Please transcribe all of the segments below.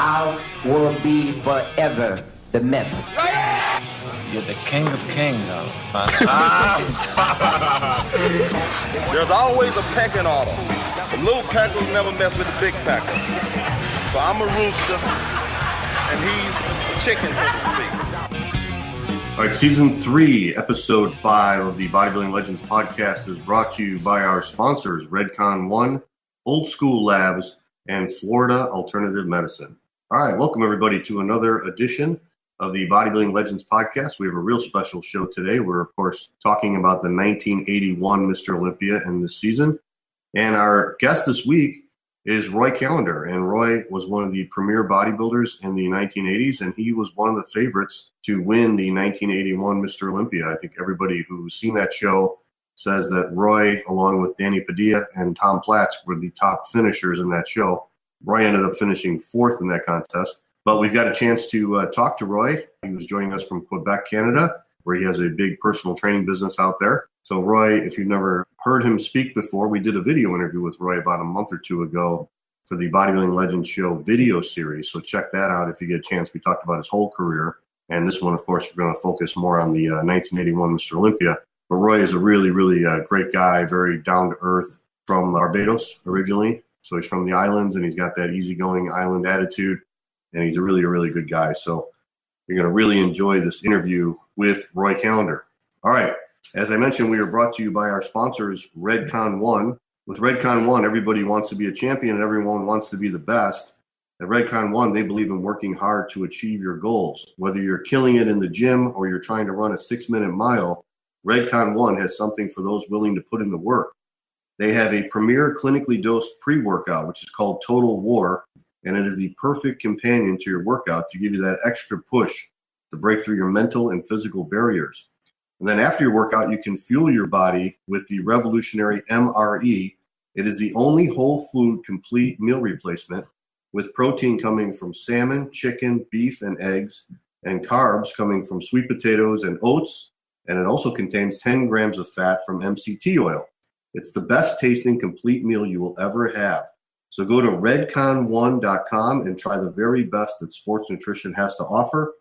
I will be forever the myth. You're the king of kings, There's always a pecking order. The little packers never mess with the big packers. So I'm a rooster, and he's a chicken, so to speak. All right, Season 3, Episode 5 of the Bodybuilding Legends Podcast is brought to you by our sponsors, Redcon One, Old School Labs, and Florida Alternative Medicine. All right, welcome everybody to another edition of the Bodybuilding Legends Podcast. We have a real special show today. We're, of course, talking about the 1981 Mr. Olympia and the season. And our guest this week is Roy Callendar. And Roy was one of the premier bodybuilders in the 1980s, and he was one of the favorites to win the 1981 Mr. Olympia. I think everybody who's seen that show says that Roy, along with Danny Padilla and Tom Platz, were the top finishers in that show. Roy ended up finishing fourth in that contest. But we've got a chance to talk to Roy. He was joining us from Quebec, Canada, where he has a big personal training business out there. So Roy, if you've never heard him speak before, we did a video interview with Roy about a month or two ago for the Bodybuilding Legends Show video series. So check that out if you get a chance. We talked about his whole career. And this one, of course, we're going to focus more on the 1981 Mr. Olympia. But Roy is a really, really great guy, very down-to-earth, from Barbados originally. So he's from the islands, and he's got that easygoing island attitude. And he's a really good guy. So you're going to really enjoy this interview with Roy Callendar. All right. As I mentioned, we are brought to you by our sponsors, Redcon One. With Redcon One, everybody wants to be a champion and everyone wants to be the best. At Redcon One, they believe in working hard to achieve your goals. Whether you're killing it in the gym or you're trying to run a 6-minute mile, Redcon One has something for those willing to put in the work. They have a premier clinically dosed pre-workout, which is called Total War. And it is the perfect companion to your workout to give you that extra push to break through your mental and physical barriers. And then after your workout, you can fuel your body with the revolutionary MRE. It is the only whole food complete meal replacement with protein coming from salmon, chicken, beef, and eggs, and carbs coming from sweet potatoes and oats. And it also contains 10 grams of fat from MCT oil. It's the best tasting complete meal you will ever have. So go to redcon1.com and try the very best that sports nutrition has to offer.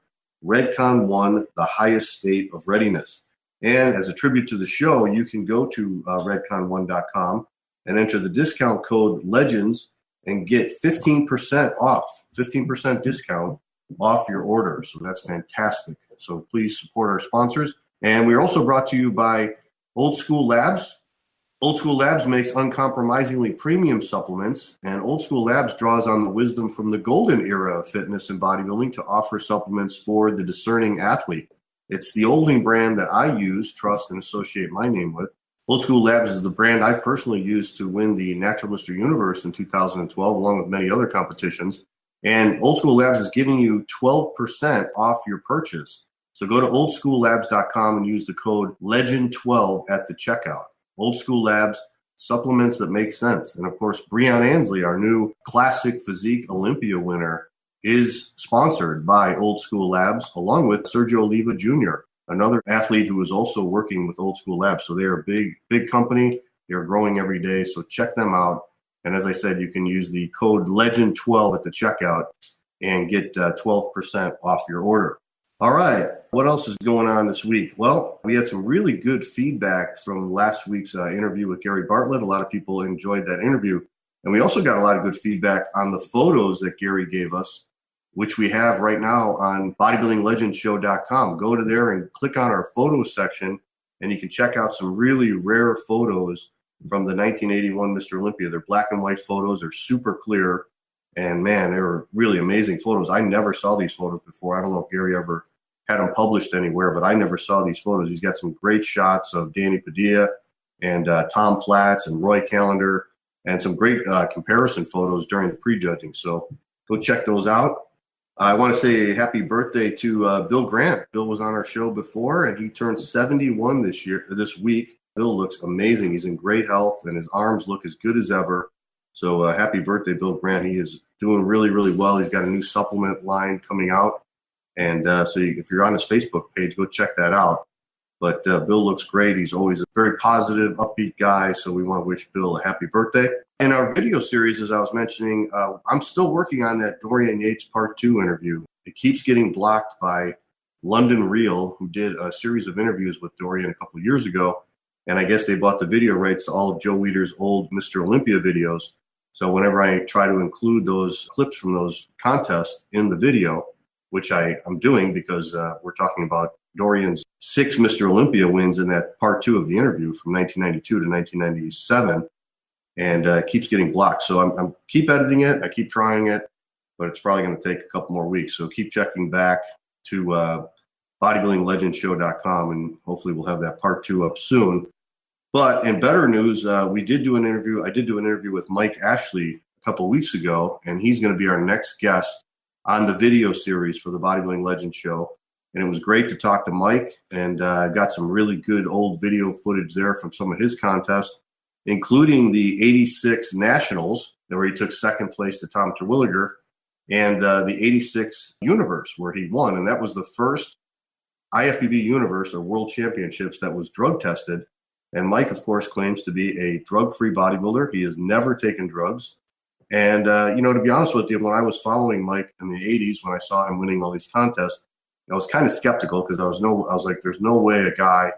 Redcon One, the highest state of readiness. And as a tribute to the show, you can go to redcon1.com and enter the discount code LEGENDS and get 15% off, 15% discount off your order. So that's fantastic. So please support our sponsors. And we're also brought to you by Old School Labs. Old School Labs makes uncompromisingly premium supplements, and Old School Labs draws on the wisdom from the golden era of fitness and bodybuilding to offer supplements for the discerning athlete. It's the only brand that I use, trust, and associate my name with. Old School Labs is the brand I personally used to win the Natural Mr. Universe in 2012, along with many other competitions. And Old School Labs is giving you 12% off your purchase. So go to oldschoollabs.com and use the code LEGEND12 at the checkout. Old School Labs, supplements that make sense. And of course, Breon Ansley, our new classic physique Olympia winner, is sponsored by Old School Labs, along with Sergio Oliva Jr., another athlete who is also working with Old School Labs. So they are a big company. They're growing every day. So check them out. And as I said, you can use the code LEGEND12 at the checkout and get 12% off your order. All right. What else is going on this week? Well, we had some really good feedback from last week's interview with Gary Bartlett. A lot of people enjoyed that interview. And we also got a lot of good feedback on the photos that Gary gave us, which we have right now on bodybuildinglegendshow.com. Go to there and click on our photos section, and you can check out some really rare photos from the 1981 Mr. Olympia. They're black and white photos. They're super clear. And, man, they were really amazing photos. I never saw these photos before. I don't know if Gary ever had them published anywhere, but I never saw these photos. He's got some great shots of Danny Padilla and Tom Platz and Roy Callendar and some great comparison photos during the prejudging. So go check those out. I want to say happy birthday to Bill Grant. Bill was on our show before, and he turned 71 this week. Bill looks amazing. He's in great health, and his arms look as good as ever. So happy birthday, Bill Grant. He is doing really well. He's got a new supplement line coming out. And so if you're on his Facebook page, go check that out. But Bill looks great. He's always a very positive, upbeat guy. So we want to wish Bill a happy birthday. In our video series, as I was mentioning, I'm still working on that Dorian Yates Part 2 interview. It keeps getting blocked by London Real, who did a series of interviews with Dorian a couple of years ago. And I guess they bought the video rights to all of Joe Weider's old Mr. Olympia videos. So whenever I try to include those clips from those contests in the video, which I'm doing because we're talking about Dorian's 6 Mr. Olympia wins in that part 2 of the interview from 1992 to 1997, and it keeps getting blocked. So I'm keep editing it. I keep trying it, but it's probably going to take a couple more weeks. So keep checking back to bodybuildinglegendshow.com, and hopefully we'll have that part 2 up soon. But in better news, we did do an interview. I did do an interview with Mike Ashley a couple of weeks ago, and he's going to be our next guest on the video series for the Bodybuilding Legends show. And it was great to talk to Mike, and I got some really good old video footage there from some of his contests, including the 86 Nationals, where he took second place to Tom Terwilliger, and the 86 Universe, where he won. And that was the first IFBB Universe or World Championships that was drug tested. And Mike, of course, claims to be a drug-free bodybuilder. He has never taken drugs. And, to be honest with you, when I was following Mike in the 80s, when I saw him winning all these contests, I was kind of skeptical because I was like, there's no way a guy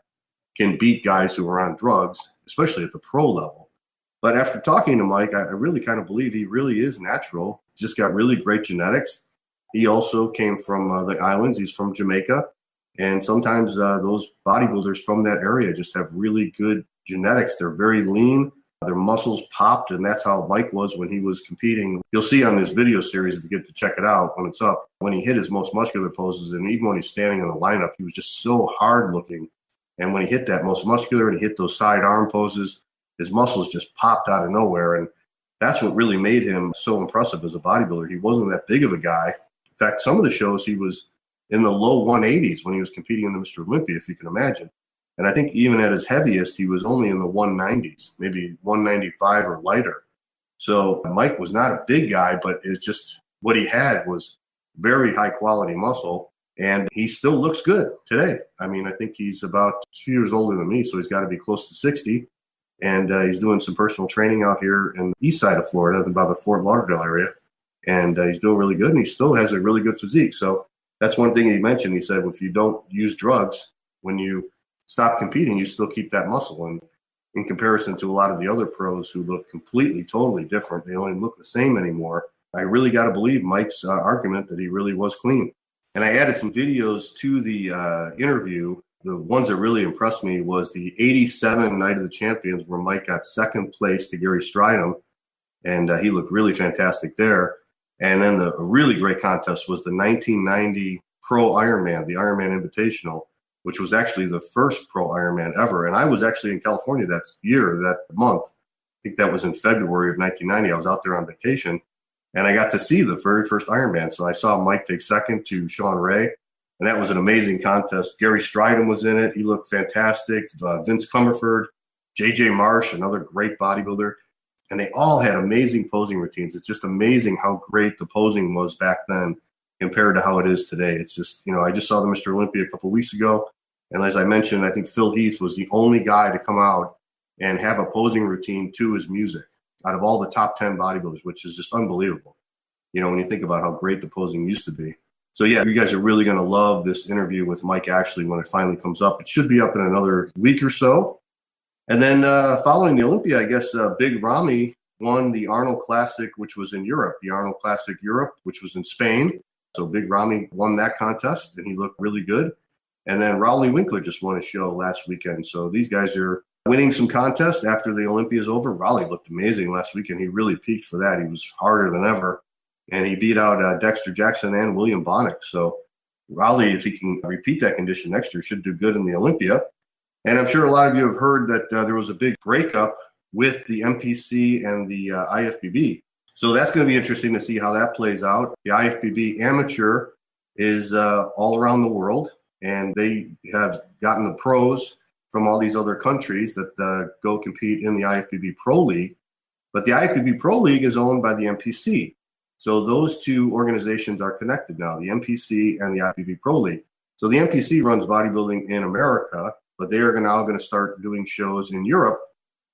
can beat guys who are on drugs, especially at the pro level. But after talking to Mike, I really kind of believe he really is natural. He's just got really great genetics. He also came from the islands. He's from Jamaica. And sometimes those bodybuilders from that area just have really good genetics. They're very lean. Their muscles popped, and that's how Mike was when he was competing. You'll see on this video series, if you get to check it out when it's up, when he hit his most muscular poses, and even when he's standing in the lineup, he was just so hard looking. And when he hit that most muscular and he hit those side arm poses, his muscles just popped out of nowhere. And that's what really made him so impressive as a bodybuilder. He wasn't that big of a guy. In fact, some of the shows he was in the low 180s when he was competing in the Mr. Olympia, if you can imagine. And I think even at his heaviest, he was only in the 190s, maybe 195 or lighter. So Mike was not a big guy, but it's just what he had was very high quality muscle. And he still looks good today. I mean, I think he's about a few years older than me, so he's got to be close to 60. And he's doing some personal training out here in the east side of Florida, about the Fort Lauderdale area. And he's doing really good, and he still has a really good physique. So that's one thing he mentioned. He said, if you don't use drugs, when you stop competing, you still keep that muscle. And in comparison to a lot of the other pros who look completely, totally different, they don't even look the same anymore. I really got to believe Mike's argument that he really was clean. And I added some videos to the interview. The ones that really impressed me was the 87 Night of the Champions, where Mike got second place to Gary Stridham, and he looked really fantastic there. And then the really great contest was the 1990 Pro Ironman, the Ironman Invitational, which was actually the first pro Ironman ever. And I was actually in California that month. I think that was in February of 1990. I was out there on vacation, and I got to see the very first Ironman. So I saw Mike take second to Sean Ray, and that was an amazing contest. Gary Stridham was in it. He looked fantastic. Vince Comerford, J.J. Marsh, another great bodybuilder. And they all had amazing posing routines. It's just amazing how great the posing was back then compared to how it is today. It's just, I just saw the Mr. Olympia a couple of weeks ago. And as I mentioned, I think Phil Heath was the only guy to come out and have a posing routine to his music out of all the top 10 bodybuilders, which is just unbelievable. When you think about how great the posing used to be. So yeah, you guys are really going to love this interview with Mike Ashley when it finally comes up. It should be up in another week or so. And then following the Olympia, I guess Big Ramy won the Arnold Classic, which was in Europe, the Arnold Classic Europe, which was in Spain. So Big Ramy won that contest, and he looked really good. And then Rowley Winkler just won a show last weekend. So these guys are winning some contests after the Olympia is over. Rowley looked amazing last weekend. He really peaked for that. He was harder than ever. And he beat out Dexter Jackson and William Bonnick. So Rowley, if he can repeat that condition next year, should do good in the Olympia. And I'm sure a lot of you have heard that there was a big breakup with the MPC and the IFBB. So that's going to be interesting to see how that plays out. The IFBB Amateur is all around the world, and they have gotten the pros from all these other countries that go compete in the IFBB Pro League. But the IFBB Pro League is owned by the MPC. So those two organizations are connected now, the MPC and the IFBB Pro League. So the MPC runs bodybuilding in America, but they are now going to start doing shows in Europe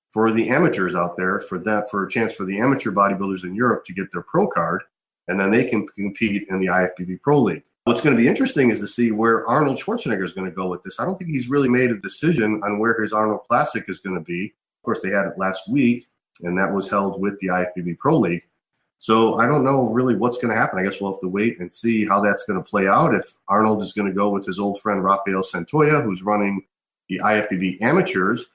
for the amateurs out there, for a chance for the amateur bodybuilders in Europe to get their pro card, and then they can compete in the IFBB Pro League. What's going to be interesting is to see where Arnold Schwarzenegger is going to go with this. I don't think he's really made a decision on where his Arnold Classic is going to be. Of course, they had it last week, and that was held with the IFBB Pro League. So I don't know really what's going to happen. I guess we'll have to wait and see how that's going to play out. If Arnold is going to go with his old friend Rafael Santoya, who's running the IFBB Amateurs,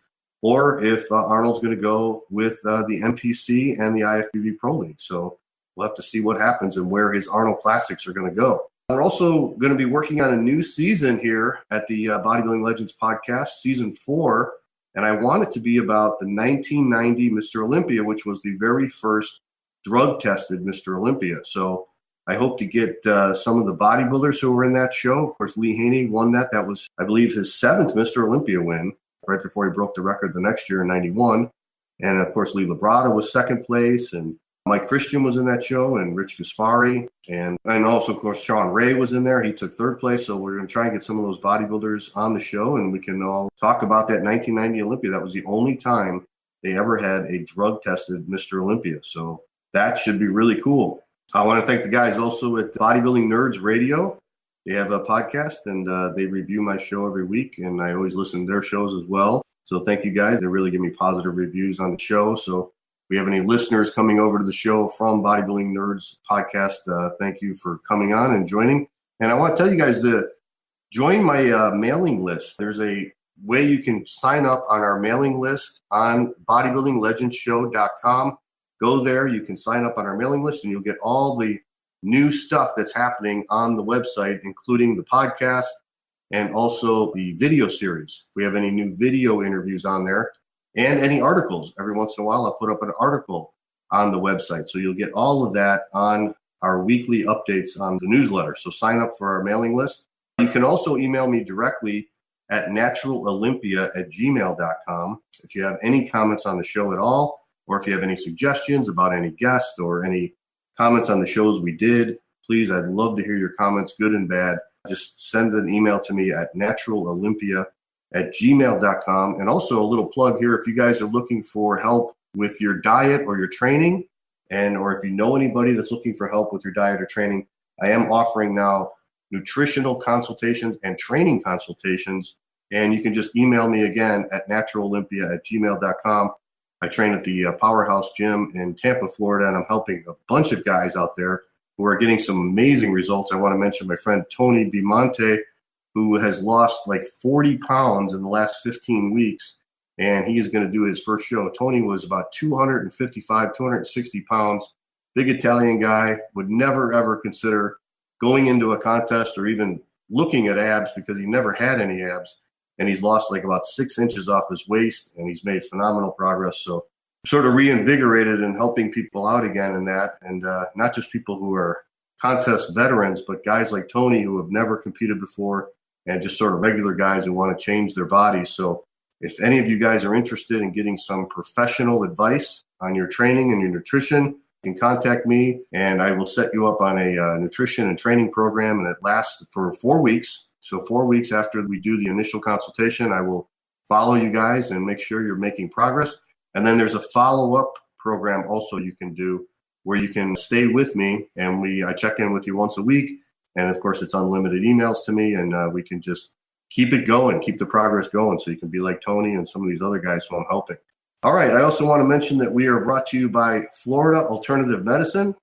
or if Arnold's going to go with the MPC and the IFBB Pro League. So we'll have to see what happens and where his Arnold Classics are going to go. We're also going to be working on a new season here at the Bodybuilding Legends Podcast, Season 4, and I want it to be about the 1990 Mr. Olympia, which was the very first drug-tested Mr. Olympia. So I hope to get some of the bodybuilders who were in that show. Of course, Lee Haney won that. That was, I believe, his 7th Mr. Olympia win, right before he broke the record the next year in 91. And, of course, Lee Labrada was 2nd place, and Mike Christian was in that show, and Rich Gaspari, and also, of course, Sean Ray was in there. He took 3rd place, so we're going to try and get some of those bodybuilders on the show, and we can all talk about that 1990 Olympia. That was the only time they ever had a drug-tested Mr. Olympia, so that should be really cool. I want to thank the guys also at Bodybuilding Nerds Radio. They have a podcast, and they review my show every week, and I always listen to their shows as well. So thank you guys. They really give me positive reviews on the show, so we have any listeners coming over to the show from Bodybuilding Nerds Podcast, thank you for coming on and joining. And I want to tell you guys to join my mailing list. There's a way you can sign up on our mailing list on bodybuildinglegendshow.com. Go there, you can sign up on our mailing list, and you'll get all the new stuff that's happening on the website, including the podcast and also the video series. If we have any new video interviews on there, and any articles. Every once in a while, I'll put up an article on the website. So you'll get all of that on our weekly updates on the newsletter. So sign up for our mailing list. You can also email me directly at naturalolympia@gmail.com if you have any comments on the show at all, or if you have any suggestions about any guest or any comments on the shows we did. Please, I'd love to hear your comments, good and bad. Just send an email to me at naturalolympia@gmail.com. And also a little plug here, if you guys are looking for help with your diet or your training, or if you know anybody that's looking for help with your diet or training, I am offering now nutritional consultations and training consultations. And you can just email me again at naturalolympia@gmail.com. I train at the Powerhouse Gym in Tampa, Florida, and I'm helping a bunch of guys out there who are getting some amazing results. I want to mention my friend Tony Bimonte, who has lost like 40 pounds in the last 15 weeks, and he is going to do his first show. Tony was about 255, 260 pounds, big Italian guy, would never, ever consider going into a contest or even looking at abs because he never had any abs, and he's lost like about 6 inches off his waist, and he's made phenomenal progress. So sort of reinvigorated and helping people out again in that, and not just people who are contest veterans, but guys like Tony who have never competed before, and just sort of regular guys who want to change their bodies. So if any of you guys are interested in getting some professional advice on your training and your nutrition, you can contact me, and I will set you up on a nutrition and training program, and it lasts for 4 weeks. So 4 weeks after we do the initial consultation, I will follow you guys and make sure you're making progress. And then there's a follow-up program also you can do where you can stay with me, and I check in with you once a week. And, of course, it's unlimited emails to me, and we can just keep it going, keep the progress going, so you can be like Tony and some of these other guys who I'm helping. All right, I also want to mention that we are brought to you by Florida Alternative Medicine.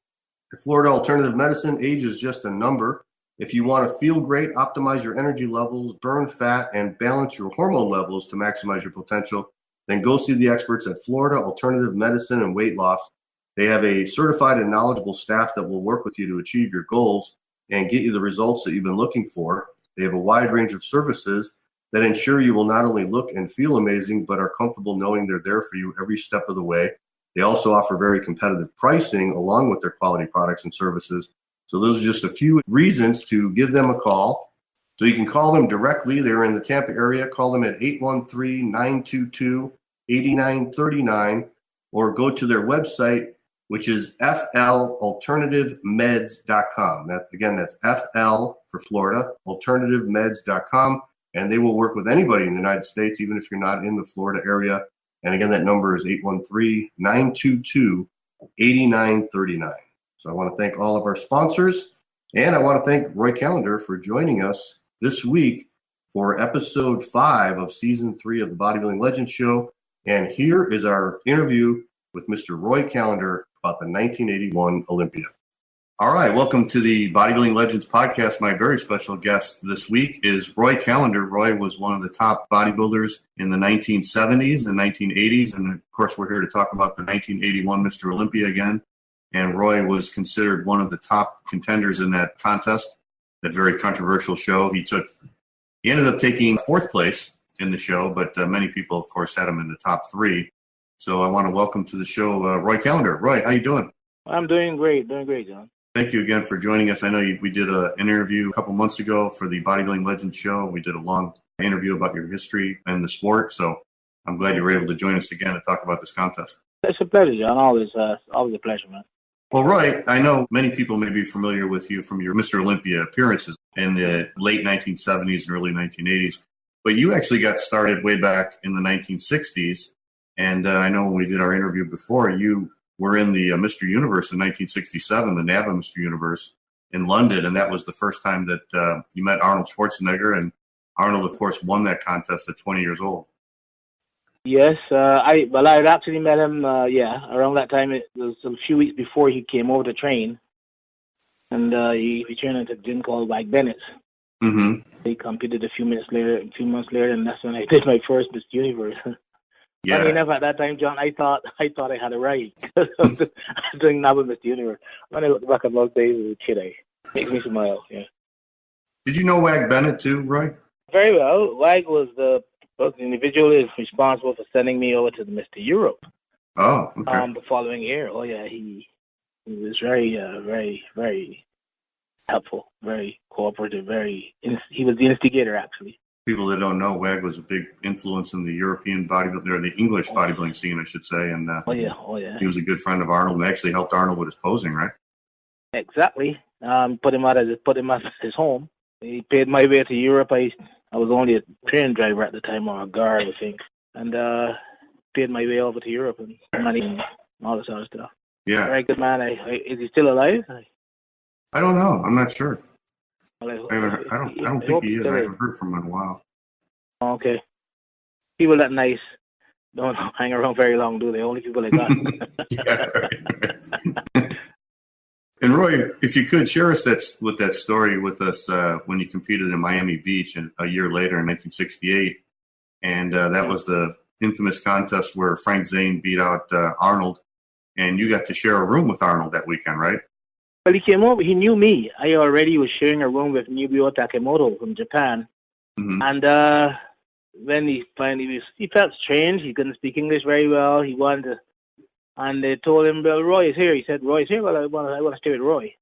At Florida Alternative Medicine, age is just a number. If you want to feel great, optimize your energy levels, burn fat, and balance your hormone levels to maximize your potential, then go see the experts at Florida Alternative Medicine and Weight Loss. They have a certified and knowledgeable staff that will work with you to achieve your goals and get you the results that you've been looking for. They have a wide range of services that ensure you will not only look and feel amazing, but are comfortable knowing they're there for you every step of the way. They also offer very competitive pricing along with their quality products and services. So those are just a few reasons to give them a call. So you can call them directly. They're in the Tampa area. Call them at 813-922-8939, or go to their website, which is flalternativemeds.com. That's FL for Florida, alternativemeds.com. and they will work with anybody in the United States, even if you're not in the Florida area. And again, that number is 813-922-8939. So I want to thank all of our sponsors, and I want to thank Roy Callendar for joining us this week for episode 5 of season 3 of the Bodybuilding Legends show. And here is our interview with Mr. Roy Callendar about the 1981 Olympia. All right, welcome to the Bodybuilding Legends Podcast. My very special guest this week is Roy Callendar. Roy was one of the top bodybuilders in the 1970s and 1980s. And of course, we're here to talk about the 1981 Mr. Olympia again. And Roy was considered one of the top contenders in that contest, that very controversial show. He ended up taking 4th place in the show, but many people, of course, had him in the top 3. So I want to welcome to the show Roy Callendar. Roy, how you doing? I'm doing great, John. Thank you again for joining us. I know we did an interview a couple months ago for the Bodybuilding Legends show. We did a long interview about your history and the sport, so I'm glad you were able to join us again to talk about this contest. It's a pleasure, John. Always a pleasure, man. Well, Roy, I know many people may be familiar with you from your Mr. Olympia appearances in the late 1970s and early 1980s, but you actually got started way back in the 1960s, and I know when we did our interview before, you were in the Mr. Universe in 1967, the NABA Mr. Universe in London, and that was the first time that you met Arnold Schwarzenegger, and Arnold, of course, won that contest at 20 years old. Yes, I had actually met him, around that time. It was a few weeks before he came over to train, and he trained at a gym called Mike Bennett's. Mm-hmm. He competed a few months later, and that's when I did my first Mr. Universe. Yeah. Funny enough, at that time, John, I thought I had a right. I was doing NABA Mr. Universe. When I look back at those days as a kid, it makes me smile. Yeah. Did you know Wag Bennett too, Roy? Very well. Wag was the individual is responsible for sending me over to the Mr. Europe. Oh, okay. The following year. Oh yeah, he was very, very, very helpful, very cooperative. He was the instigator, actually. People that don't know, Wag was a big influence in the European bodybuilding, or the English bodybuilding scene, I should say. And oh yeah. He was a good friend of Arnold, and actually helped Arnold with his posing, right? Exactly. Put him at his home. He paid my way to Europe. I was only a train driver at the time, or a guard, I think, and paid my way over to Europe and money and all this other stuff. Yeah. Very good man. Is he still alive? I don't know. I'm not sure. Well, I don't think he is. I haven't heard from him in a while. Okay. People that nice don't hang around very long, do they? Only people like that. Yeah, right. And Roy, if you could share us that story with us when you competed in Miami Beach a year later in 1968, and that was the infamous contest where Frank Zane beat out Arnold, and you got to share a room with Arnold that weekend, right? Well, he came over. He knew me. I already was sharing a room with Nubio Takemoto from Japan, and when he felt strange. He couldn't speak English very well. He wanted to. And they told him, well, Roy is here. He said, Roy is here. Well, I want to stay with Roy.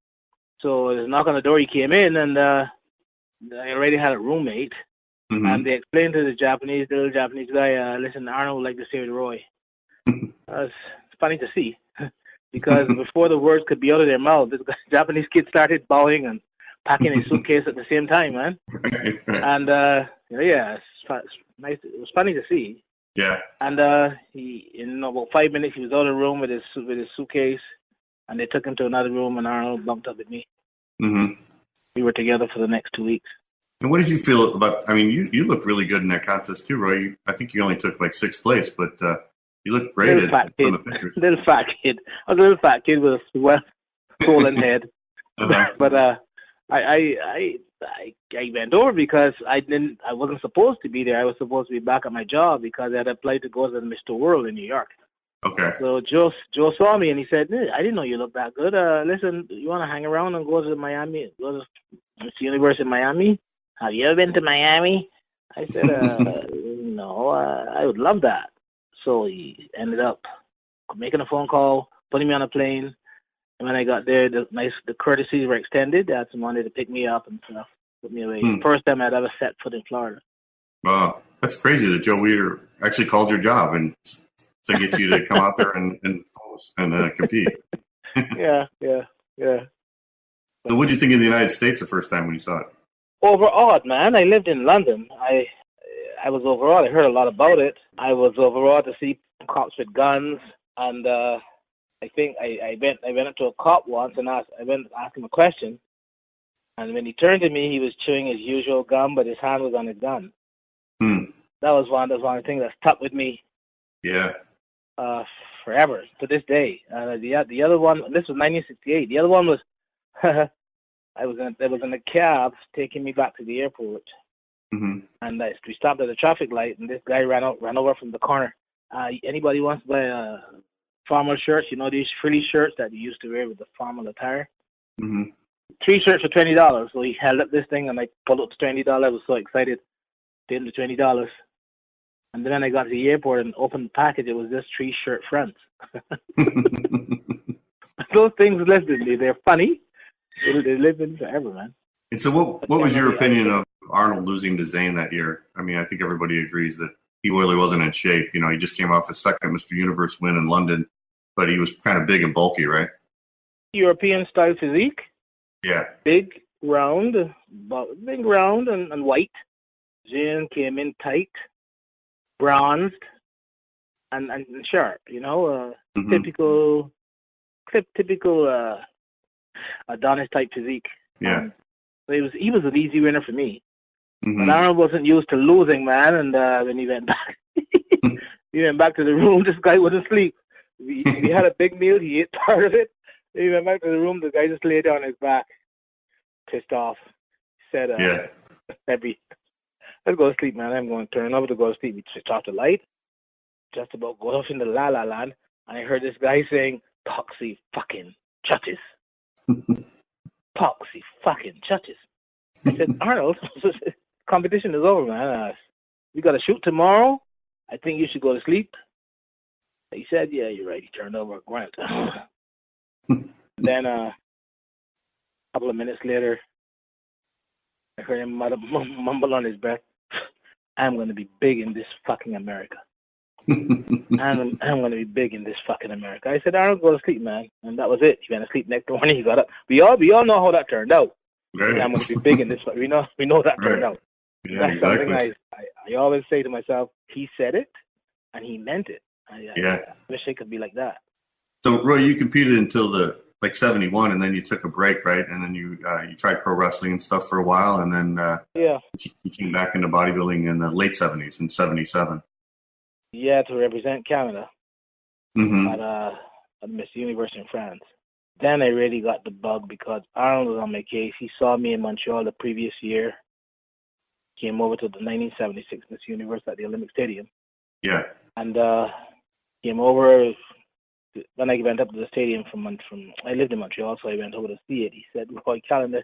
So there's a knock on the door. He came in, and I already had a roommate. Mm-hmm. And they explained to the little Japanese guy, listen, Arnold would like to stay with Roy. It's funny to see. Because before the words could be out of their mouth, this Japanese kid started bowing and packing his suitcase at the same time, man. And, it's nice. It was funny to see. Yeah. And he, in about 5 minutes, he was out of the room with his suitcase, and they took him to another room, and Arnold bumped up with me. Mm-hmm. We were together for the next 2 weeks. And what did you feel about? I mean, you looked really good in that contest too, Roy. I think you only took like 6th place, but you looked great from the pictures. Little fat kid. I was a little fat kid with a swollen head. Uh-huh. But I went over because I wasn't supposed to be there. I was supposed to be back at my job because I had applied to go to Mr. World in New York. Okay. So Joe saw me and he said, I didn't know you looked that good. Listen, you want to hang around and go to Miami, go to Mr. Universe in Miami? Have you ever been to Miami? I said, no, I would love that. So he ended up making a phone call, putting me on a plane. And when I got there, the courtesies were extended. They had some money to pick me up and stuff, put me away. First time I'd ever set foot in Florida. Wow, that's crazy that Joe Weider actually called your job and to get you to come out there and compete. Yeah. So what did you think of the United States the first time when you saw it? overawed, man. I lived in London. I was overawed. I heard a lot about it. I was overawed to see cops with guns, and I think I went up to a cop once and asked him a question, and when he turned to me, he was chewing his usual gum, but his hand was on his gun. That was one of the things that stuck with me. Yeah. Forever to this day. The other one, this was 1968. The other one was I was in a cab taking me back to the airport, and we stopped at a traffic light, and this guy ran over from the corner. Anybody wants to buy formal shirts? You know, these frilly shirts that you used to wear with the formal attire. 3 shirts for $20. So he held up this thing, and I pulled up the $20. I was so excited. Gave him the $20. And then when I got to the airport and opened the package, it was just 3 shirt fronts. Those things live with me. They're funny. They live in forever, man. And so what was your opinion of Arnold losing to Zayn that year? I mean, I think everybody agrees that he really wasn't in shape. You know, he just came off his second Mr. Universe win in London, but he was kind of big and bulky, right? European-style physique. Yeah. Big, round, and white. Zayn came in tight, bronzed, and sharp. You know, typical Adonis type physique. Yeah. So he was an easy winner for me. But Arnold wasn't used to losing, man. And when he went back, to the room. This guy wouldn't sleep. He had a big meal. He ate part of it. He went back to the room. The guy just lay down his back, pissed off. Said, let's go to sleep, man. I'm going to turn over to go to sleep. We switched off the light. Just about go off in the la la land. And I heard this guy saying, "Poxy fucking chutches." Poxy fucking chutches. I said, Arnold, competition is over, man. We got to shoot tomorrow. I think you should go to sleep. He said, yeah, you're right. He turned over Grant. Then a couple of minutes later, I heard him mumble on his breath, I'm going to be big in this fucking America. I'm going to be big in this fucking America. I said, Arnold, go to sleep, man. And that was it. He went to sleep next morning. He got up. We all know how that turned out. Right. I'm going to be big in this. We know that turned out. Yeah, that's exactly. something I always say to myself, he said it, and he meant it. I wish I could be like that. So, Roy, you competed until 71, and then you took a break, right? And then you tried pro wrestling and stuff for a while, and then you came back into bodybuilding in the late 70s, in 77. Yeah, to represent Canada at Miss Universe in France. Then I really got the bug because Arnold was on my case. He saw me in Montreal the previous year. Came over to the 1976 Miss Universe at the Olympic Stadium. Yeah. And came over when I went up to the stadium from I lived in Montreal, so I went over to see it. He said, "Roy Callendar,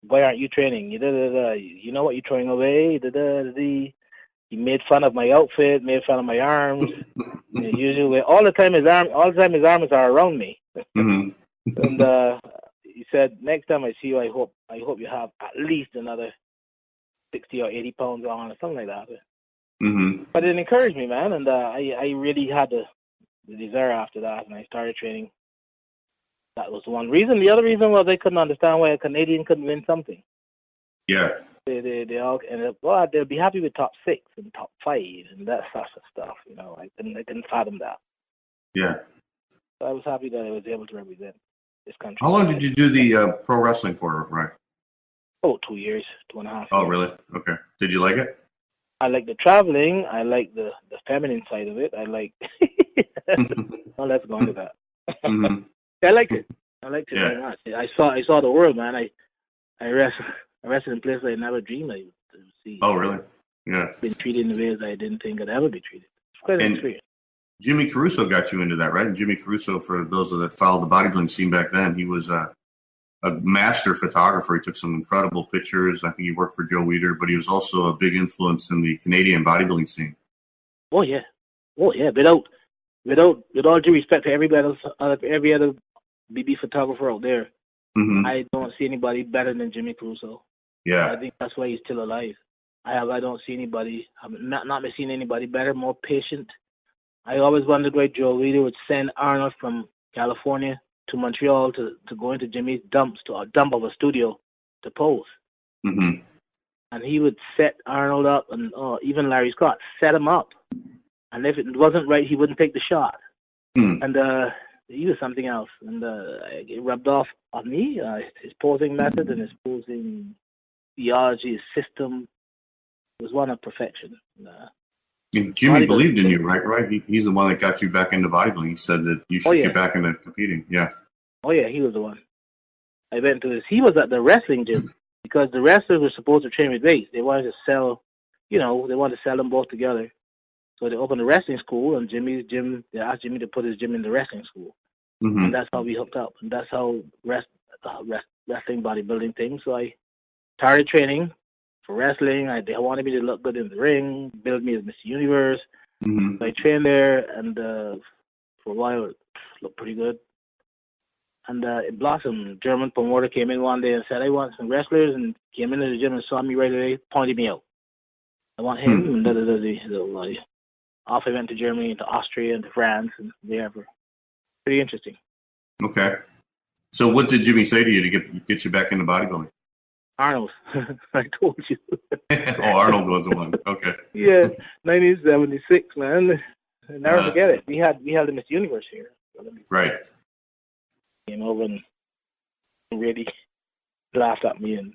why aren't you training? You know what you're throwing away?" He made fun of my outfit, made fun of my arms. Usually, all the time his arms are around me. And he said, "Next time I see you, I hope you have at least another 60 or 80 pounds on, or something like that." But it encouraged me, man, and I really had the desire after that, and I started training. That was one reason. The other reason was I couldn't understand why a Canadian couldn't win something. Yeah. They all ended up, well, they'll be happy with top 6 and top 5 and that sort of stuff. You know, I couldn't fathom that. Yeah. So I was happy that I was able to represent this country. How long did you do the pro wrestling for, right? Oh, 2 years, 2.5 years. Oh, really? Okay. Did you like it? I like the traveling. I like the feminine side of it. I like. Well, let's go into that. I liked it. I liked it very much. I saw the world, man. I wrestled in places I never dreamed I would see. Oh, really? Yeah. Been treated in ways I didn't think I'd ever be treated. It's quite an experience. Jimmy Caruso got you into that, right? And Jimmy Caruso, for those that followed the bodybuilding scene back then, he was a master photographer. He took some incredible pictures. I think he worked for Joe Weider, but he was also a big influence in the Canadian bodybuilding scene. Oh yeah. With all due respect to every other BB photographer out there, I don't see anybody better than Jimmy Caruso. Yeah, I think that's why he's still alive. I don't see anybody. I'm not seeing anybody better, more patient. I always wondered why Joe Weider would send Arnold from California to Montreal to go into Jimmy's dump of a studio to pose. and he would set Arnold up, and even Larry Scott set him up. And if it wasn't right, he wouldn't take the shot. And he was something else. And it rubbed off on me. His posing method and his posing theology, his system was one of perfection. Jimmy believed in you, right? He's the one that got you back into bodybuilding. He said that you should get back into competing. Yeah. Oh, yeah, he was the one. I went to this. He was at the wrestling gym because the wrestlers were supposed to train with weights. They wanted to sell, they wanted to sell them both together. So they opened a wrestling school, and they asked Jimmy to put his gym in the wrestling school. And that's how we hooked up. And that's how wrestling, bodybuilding thing. So I started training for wrestling. They wanted me to look good in the ring, build me as Mr. Universe. So I trained there, and for a while it looked pretty good. And it blossomed. German promoter came in one day and said, I want some wrestlers, and came into the gym and saw me right away, pointed me out. I want him, and off I went to Germany, to Austria, and to France, and wherever. Pretty interesting. Okay. So what did Jimmy say to you to get you back into bodybuilding? Arnold. I told you. Arnold was the one. Okay. Yeah, 1976, man. I'll never forget it. We had the Miss Universe here. Right. Came over and really laughed at me and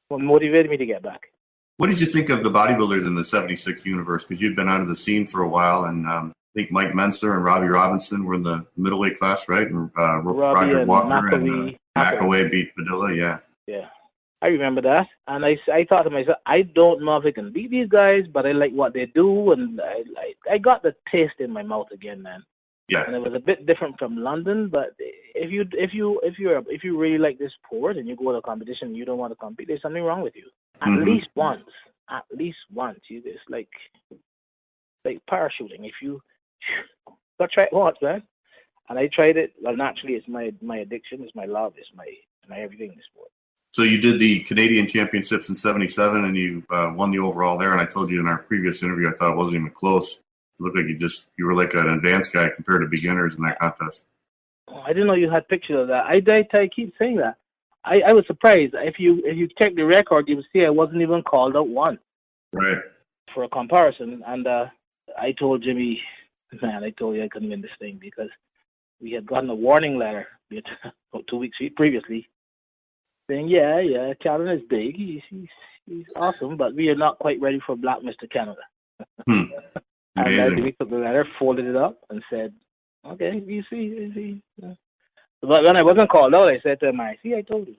motivated me to get back. What did you think of the bodybuilders in the 76 universe? Because you'd been out of the scene for a while, and I think Mike Menser and Robbie Robinson were in the middleweight class, right? And Roger Walker and McAway beat Padilla, yeah. Yeah, I remember that. And I thought to myself, I don't know if I can beat these guys, but I like what they do, and I got the taste in my mouth again, man. Yeah. And it was a bit different from London, but if you really like this sport and you go to a competition and you don't want to compete, there's something wrong with you. At least once. It's like parachuting. If you got try it once, man. And I tried it. Well, naturally, it's my addiction, it's my love, it's my everything in the sport. So you did the Canadian Championships in '77, and you won the overall there. And I told you in our previous interview, I thought it wasn't even close. It looked like you were like an advanced guy compared to beginners in that contest. Oh, I didn't know you had pictures of that. I keep saying that. I was surprised. If you check the record, you will see I wasn't even called out once. Right. For a comparison. And I told Jimmy, man, I told you I couldn't win this thing because we had gotten a warning letter 2 weeks previously saying, yeah, Calvin is big. He's awesome, but we are not quite ready for Black Mr. Canada. And then we took the letter, folded it up, and said, okay, you see. But when I wasn't called out, I said to him, I told you.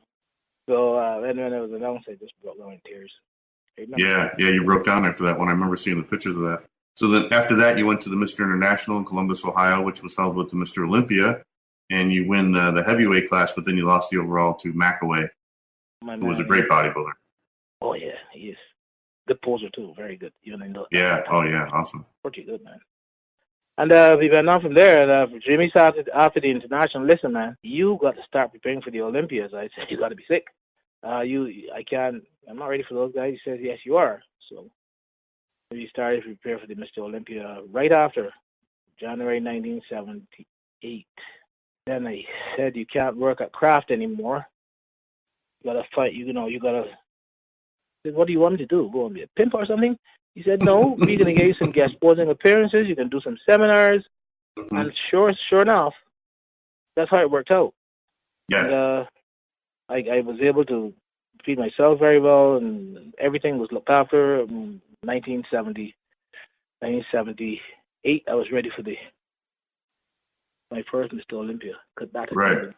So when it was announced, I just broke down in tears. Yeah, you broke down after that one. I remember seeing the pictures of that. So then after that, you went to the Mr. International in Columbus, Ohio, which was held with the Mr. Olympia, and you win the heavyweight class, but then you lost the overall to McAway, who was a great bodybuilder. Oh, yeah, he is. Good poser, too. Very good. Even in the awesome. Pretty good, man. And we went on from there, and Jimmy started after the international. Listen, man, you got to start preparing for the Olympias. I said, you got to be sick. I'm not ready for those guys. He says, yes, you are. So we started to prepare for the Mr. Olympia right after January 1978. Then I said, you can't work at craft anymore. You got to fight. You got to. What do you want me to do? Go and be a pimp or something? He said, no, we're going to get you some guest posing appearances. You can do some seminars. And sure enough, that's how it worked out. Yeah. And I was able to feed myself very well, and everything was looked after. In 1978, I was ready for my first Mr. Olympia. Right.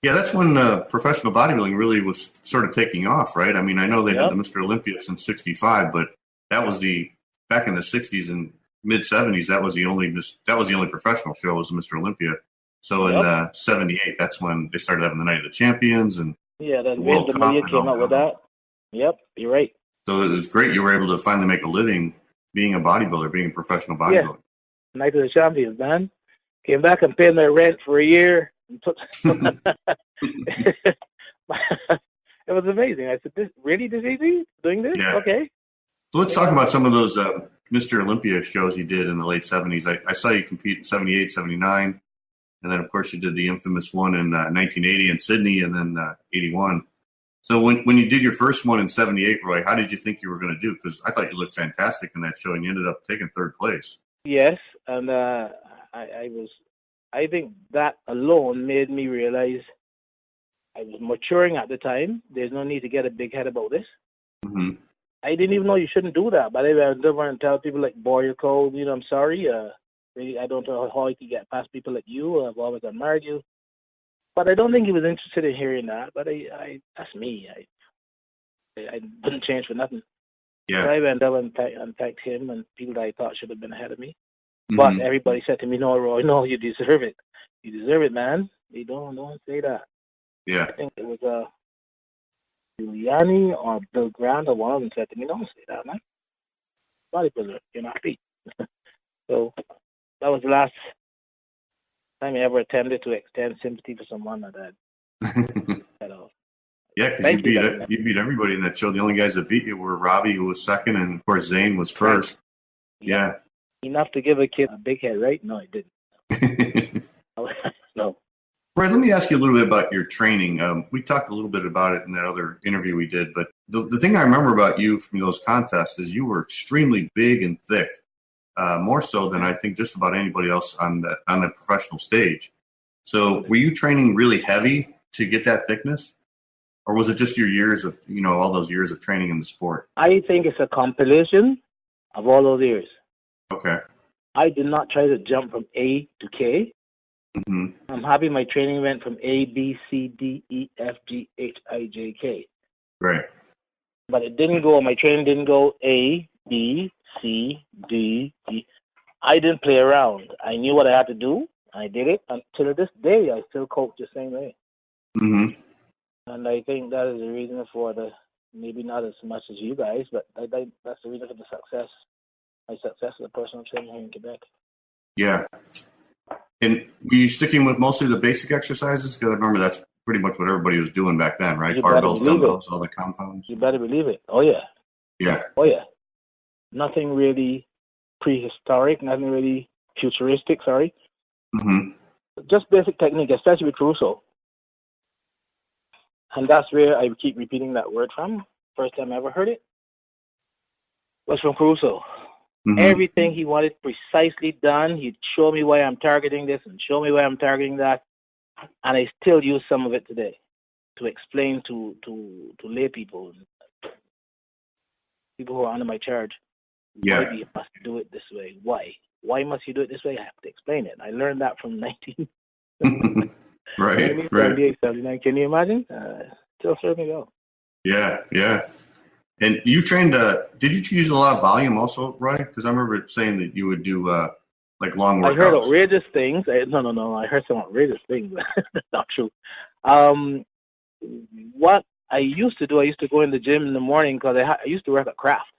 Yeah, that's when professional bodybuilding really was sort of taking off, right? I mean, I know they had the Mr. Olympia since '65, but that was back in the '60s and mid '70s. That was the only professional show was the Mr. Olympia. So in '78, that's when they started having the Night of the Champions and that World Cup came out with that. Yep, you're right. So it was great. You were able to finally make a living being a bodybuilder, being a professional bodybuilder. Yeah. Night of the Champions, man. Came back and paid my rent for a year. It was amazing. I said, this easy? Doing this? Yeah. Okay. So let's talk about some of those Mr. Olympia shows you did in the late 70s. I saw you compete in 78, 79. And then, of course, you did the infamous one in 1980 in Sydney and then 81. So when you did your first one in 78, Roy, how did you think you were going to do? Because I thought you looked fantastic in that show, and you ended up taking third place. Yes, and I think that alone made me realize I was maturing at the time. There's no need to get a big head about this. Mm-hmm. I didn't even know you shouldn't do that. But I would never want to tell people like, boy, you're cold. I'm sorry. I don't know how I could get past people like you. I've always admired you. But I don't think he was interested in hearing that. But that's me. I didn't change for nothing. Yeah. So I went up and thanked him and people that I thought should have been ahead of me. Mm-hmm. But everybody said to me, no, Roy, no, you deserve it. You deserve it, man. You don't say that. Yeah. I think it was Giuliani or Bill Grant or one of them said to me, don't say that, man. Bodybuilder, you're not fit. So that was the last time I ever attempted to extend sympathy for someone like that. Yeah, because you beat everybody in that show. The only guys that beat you were Robbie, who was second, and of course Zane was first. Yeah. Enough to give a kid a big head, right? No, I didn't. No. Brad, let me ask you a little bit about your training. We talked a little bit about it in that other interview we did, but the thing I remember about you from those contests is you were extremely big and thick, more so than I think just about anybody else on the professional stage. So were you training really heavy to get that thickness? Or was it just your years of, all those years of training in the sport? I think it's a compilation of all those years. Okay. I did not try to jump from A to K. Mm-hmm. I'm happy my training went from A, B, C, D, E, F, G, H, I, J, K. Right. But my training didn't go A, B, C, D, E. I didn't play around. I knew what I had to do. I did it. And to this day, I still coach the same way. Mm-hmm. And I think that is the reason for maybe not as much as you guys, but that's the reason for the success. My success as a personal trainer here in Quebec. Yeah. And were you sticking with mostly the basic exercises? Because I remember that's pretty much what everybody was doing back then, right? Barbells, dumbbells, all the compounds. You better believe it. Oh, yeah. Yeah. Oh, yeah. Nothing really prehistoric, nothing really futuristic, sorry. Mm-hmm. Just basic technique, especially with Crusoe. And that's where I keep repeating that word from. First time I ever heard it was from Crusoe. Mm-hmm. Everything he wanted precisely done. He'd show me why I'm targeting this and show me why I'm targeting that. And I still use some of it today to explain to lay people who are under my charge. Yeah. Why you must do it this way? Why? Why must you do it this way? I have to explain it. I learned that from 19... Right. 78, 79. Can you imagine? Still serving me well. Yeah. And you trained, did you use a lot of volume also, Roy? Because I remember saying that you would do like long workouts. I heard outrageous things. No. I heard some outrageous things. Not true. What I used to do, I used to go in the gym in the morning because I used to work at craft.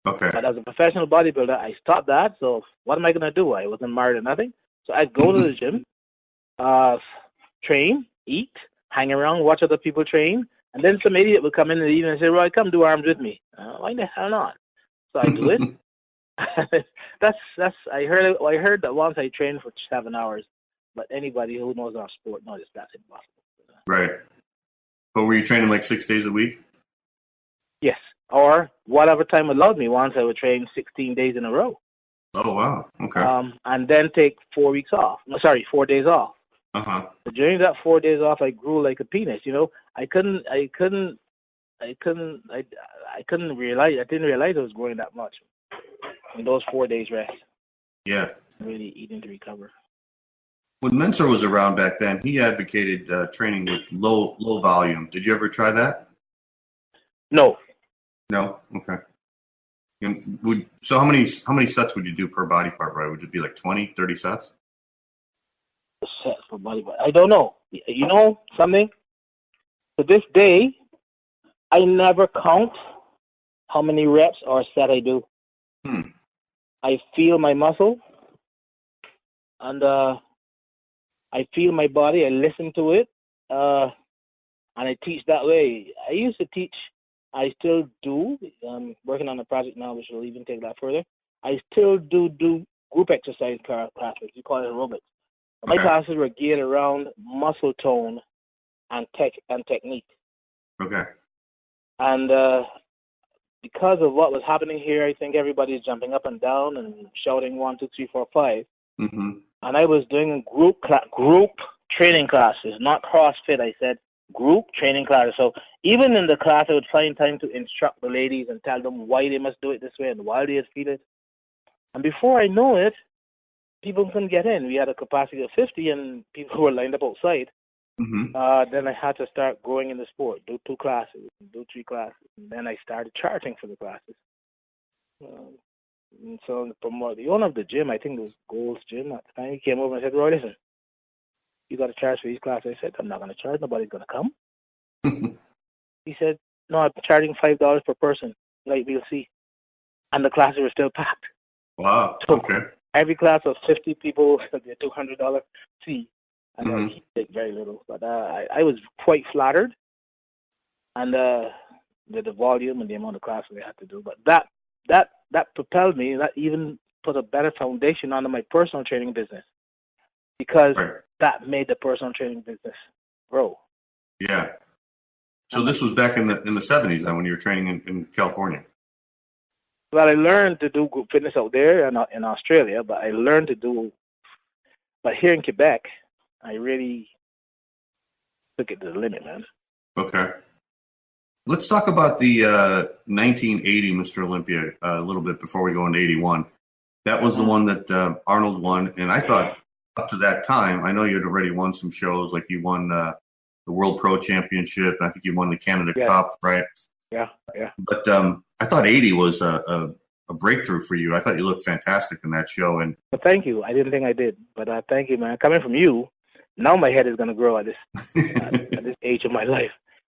Okay. But as a professional bodybuilder, I stopped that. So what am I going to do? I wasn't married or nothing. So I'd go to the gym, train, eat, hang around, watch other people train, and then some idiot would come in the evening and say, Roy, come do arms with me. Why the hell not? So I do it. I heard that once I trained for 7 hours, but anybody who knows our sport knows that's impossible. Right. But were you training like 6 days a week? Yes. Or whatever time allowed me. Once I would train 16 days in a row. Oh, wow. Okay. And then take 4 days off. Uh-huh. But during that 4 days off, I grew like a penis. I didn't realize I was growing that much in those 4 days rest. Yeah. Really eating to recover. When Mentor was around back then, he advocated training with low volume. Did you ever try that? No. No? Okay. So how many sets would you do per body part, right? Would it be like 20, 30 sets? Set for body part. I don't know. You know something? To this day, I never count how many reps or set I do. I feel my muscle, and I feel my body. I listen to it, and I teach that way. I used to teach. I still do. I'm working on a project now which will even take that further. I still do group exercise classes. You call it aerobics. My classes were geared around muscle tone and technique. Okay. And because of what was happening here, I think everybody's jumping up and down and shouting 1, 2, 3, 4, 5. Mm-hmm. And I was doing group training classes, not CrossFit. I said group training classes. So even in the class, I would find time to instruct the ladies and tell them why they must do it this way and why they feel it. And before I know it, people couldn't get in. We had a capacity of 50, and people were lined up outside. Mm-hmm. Then I had to start growing in the sport, do 2 classes, do 3 classes. And then I started charging for the classes. And so the owner of the gym, I think it was Gold's Gym at the time, he came over and said, Roy, listen, you got to charge for these classes. I said, I'm not going to charge. Nobody's going to come. He said, no, I'm charging $5 per person, like we'll see. And the classes were still packed. Wow, So okay. every class of 50 people, the $200 fee. And he did very little. But I was quite flattered. And the volume and the amount of classes they had to do. But that propelled me. That even put a better foundation onto my personal training business, because that made the personal training business grow. Yeah. So this was back in the 70s then, when you were training in California. Well, I learned to do group fitness out there in Australia, but here in Quebec, I really took it to the limit, man. Okay. Let's talk about the 1980 Mr. Olympia a little bit before we go into 81. That was the one that Arnold won, and I thought up to that time, I know you had already won some shows, like you won the World Pro Championship, and I think you won the Canada Cup, right? Yeah. But I thought 80 was a breakthrough for you. I thought you looked fantastic in that show. And well, thank you. I didn't think I did, but thank you, man. Coming from you, now my head is going to grow at this at this age of my life.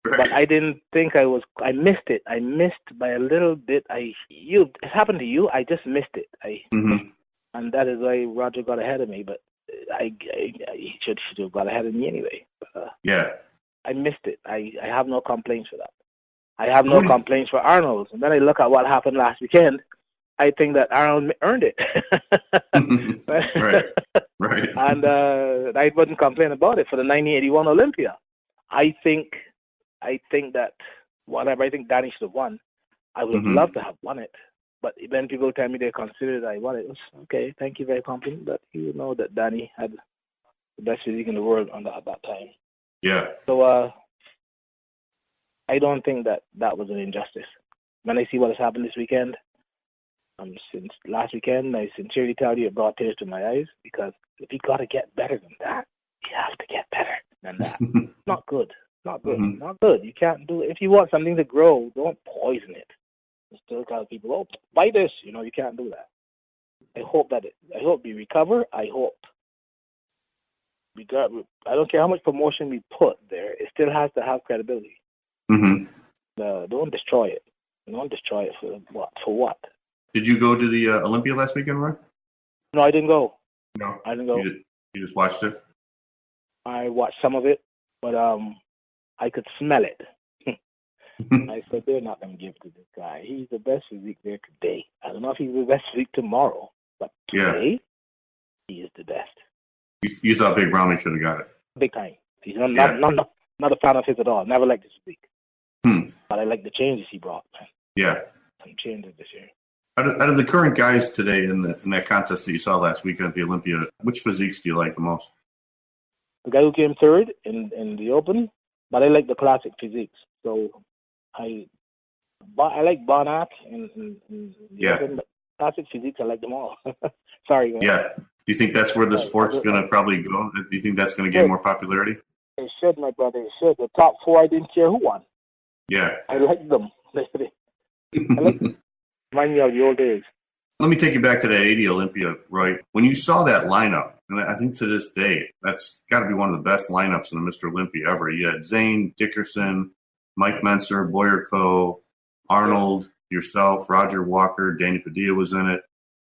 Right. But I didn't think I missed it. I missed by a little bit. It happened to you. I just missed it. And that is why Roger got ahead of me. But he should have got ahead of me anyway. I missed it. I have no complaints for that. I have no complaints for Arnold. And then I look at what happened last weekend. I think that Arnold earned it. Right. And I wouldn't complain about it for the 1981 Olympia. I think that whatever, I think Danny should have won. I would have loved to have won it. But when people tell me they considered I won it, it's okay, thank you, very compliment. But you know that Danny had the best physique in the world at that time. Yeah. So I don't think that was an injustice. When I see what has happened this weekend, since last weekend, I sincerely tell you it brought tears to my eyes, because if you got to get better than that, you have to get better than that. Not good. Not good. Not good. You can't do it. If you want something to grow, don't poison it. You still tell people, oh, buy this. You can't do that. I hope we recover. I hope. I don't care how much promotion we put there. It still has to have credibility. Don't destroy it. Don't destroy it for what? For what? Did you go to the Olympia last weekend, Roy? No, I didn't go. No, I didn't go. You just watched it? I watched some of it, but I could smell it. I said, they're not going to give it to this guy. He's the best physique there today. I don't know if he's the best physique tomorrow, but today, he is the best. You thought Big Brownie should have got it? Big time. He's not a fan of his at all. Never liked his physique. But I like the changes he brought, man. Yeah. Some changes this year. Out of the current guys today in that contest that you saw last weekend at the Olympia, which physiques do you like the most? The guy who came third in the Open, but I like the classic physiques. So I like Bonat in the Open, but classic physiques, I like them all. Sorry, man. Yeah. Do you think that's where the sport's going to probably go? Do you think that's going to gain more popularity? It should, my brother. It should. The top 4, I didn't care who won. Yeah. I like them. I like them. Remind me of the old days. Let me take you back to that 80 Olympia, Roy. When you saw that lineup, and I think to this day, that's got to be one of the best lineups in the Mr. Olympia ever. You had Zane, Dickerson, Mike Menser, Boyer Coe, Arnold, yourself, Roger Walker, Danny Padilla was in it.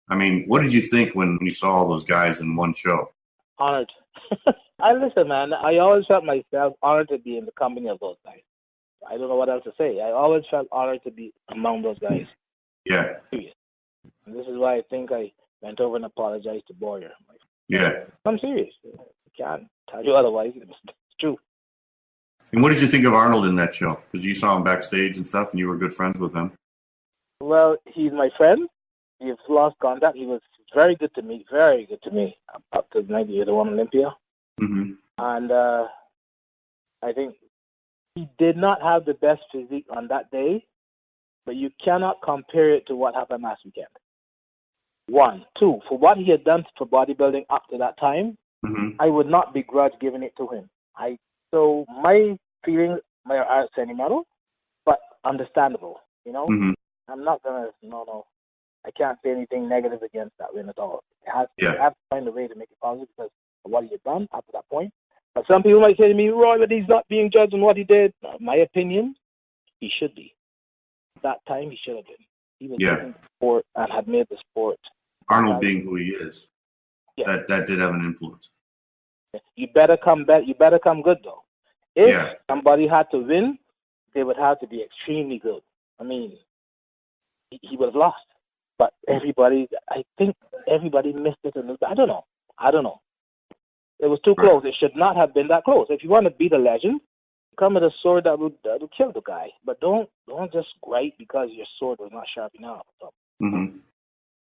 I mean, what did you think when you saw all those guys in one show? Honored. Listen, man, I always felt myself honored to be in the company of those guys. I don't know what else to say. I always felt honored to be among those guys. Yeah. And this is why I think I went over and apologized to Boyer. Yeah. I'm serious. I can't tell you otherwise. It's true. And what did you think of Arnold in that show? Because you saw him backstage and stuff, and you were good friends with him. Well, he's my friend. We've lost contact. He was very good to me up to 1981 Olympia. Mm-hmm. And I think he did not have the best physique on that day, but you cannot compare it to what happened last weekend. 1, 2, for what he had done for bodybuilding up to that time, I would not begrudge giving it to him. So my feelings are sentimental, but understandable. You know, I'm not gonna. No, I can't say anything negative against that win at all. You have to find a way to make it positive because of what he had done up to that point. But some people might say to me, Roy, but he's not being judged on what he did. My opinion, he should be. At that time, he should have been. He was in the sport and had made the sport. Arnold being who he is, that did have an influence. You better come back. You better come good though. If somebody had to win, they would have to be extremely good. I mean, he would have lost. But I think everybody missed it. I don't know. It was too close. It should not have been that close. If you want to beat a legend, come with a sword that would kill the guy. But don't just gripe because your sword was not sharp enough. So,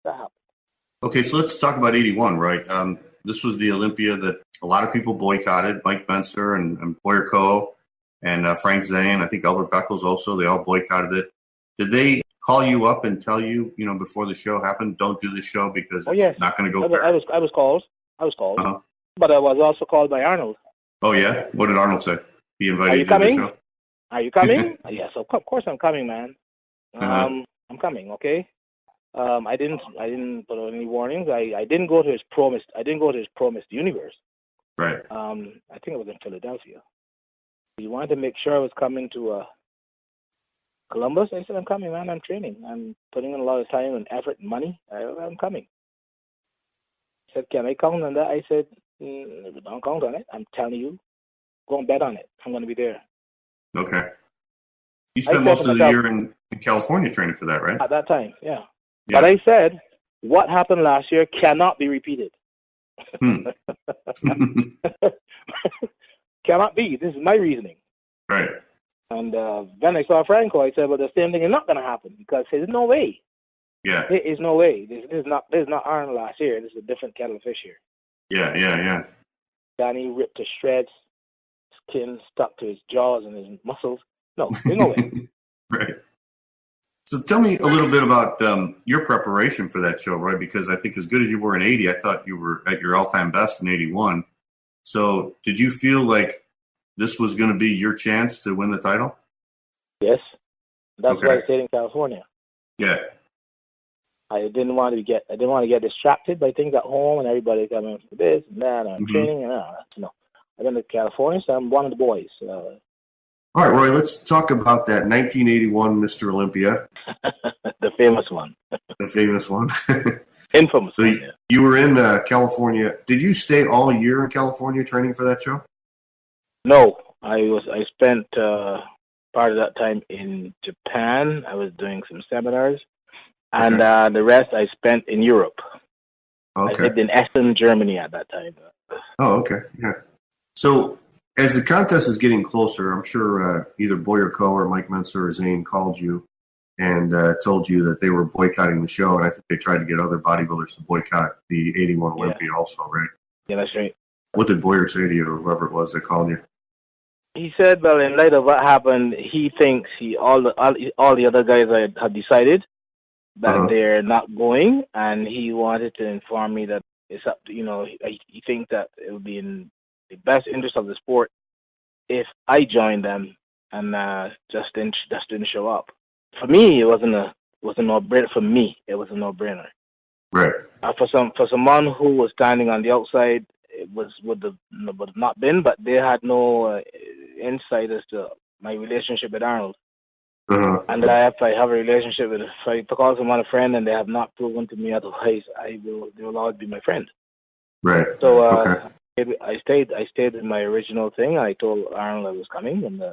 that happened. Okay, so let's talk about 81, right? This was the Olympia that a lot of people boycotted. Mike Benser and Boyer Coe and Frank Zane. I think Albert Beckles also. They all boycotted it. Did they call you up and tell you, before the show happened, don't do the show because it's not going to go fair? I was called. Uh-huh. But I was also called by Arnold. Oh, yeah? What did Arnold say? He invited you to the show? Are you coming? Yes, of course I'm coming, man. I'm coming, okay? I didn't put out any warnings. I didn't go to his promised universe. Right. I think it was in Philadelphia. He wanted to make sure I was coming to Columbus. I said, I'm coming, man. I'm training. I'm putting in a lot of time and effort and money. I'm coming. He said, can I count on that? I said, don't count on it. I'm telling you, go and bet on it. I'm going to be there. Okay. You spent most of the year in California training for that, right? At that time, yeah. But I said, what happened last year cannot be repeated. Cannot be. This is my reasoning. Right. And then I saw Franco. I said, well, the same thing is not going to happen because there's no way. Yeah. There is no way. This is not Arnold last year. This is a different kettle of fish here. Yeah. Danny ripped to shreds, skin stuck to his jaws and his muscles. No, there's no way. Right. So tell me a little bit about your preparation for that show, right? Because I think as good as you were in 80, I thought you were at your all-time best in 81. So did you feel like this was going to be your chance to win the title? Yes. That's why I stayed in California. Yeah. I didn't want to get distracted by things at home and everybody coming for this and that and training and no. I went to California, so I'm one of the boys. All right, Roy, let's talk about that 1981 Mr. Olympia. The famous one. The famous one. Infamous so one, you were in California. Did you stay all year in California training for that show? No, I spent part of that time in Japan. I was doing some seminars. And the rest I spent in Europe. Okay. I lived in Essen, Germany at that time. Oh, okay. Yeah. So as the contest is getting closer, I'm sure either Boyer Coe or Mike Menser or Zane called you and told you that they were boycotting the show. And I think they tried to get other bodybuilders to boycott the 81 Olympia also, right? Yeah, that's right. What did Boyer say to you or whoever it was that called you? He said, well, in light of what happened, he thinks all the other guys had decided that they're not going, and he wanted to inform me that it's up to, he thinks that it would be in the best interest of the sport if I joined them and just didn't show up. For me, it was a no-brainer. For me, it was a no-brainer. Right. For someone who was standing on the outside, it would have not been, but they had no insight as to my relationship with Arnold. And if I have a relationship with, if I call someone a friend and they have not proven to me otherwise, they will always be my friend. Right. So I stayed with my original thing. I told Arnold I was coming, and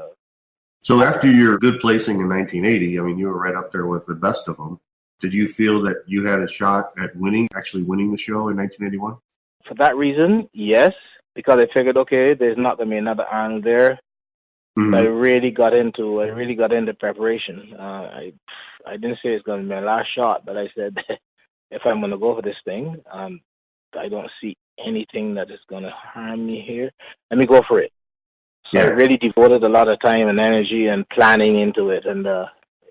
so after your good placing in 1980, I mean, you were right up there with the best of them. Did you feel that you had a shot at actually winning the show in 1981? For that reason, yes, because I figured, okay, there's not going to be another Arnold there. Mm-hmm. So I really got into preparation. I didn't say it's going to be my last shot, but I said if I'm going to go for this thing, I don't see anything that is going to harm me here. Let me go for it. So I really devoted a lot of time and energy and planning into it, and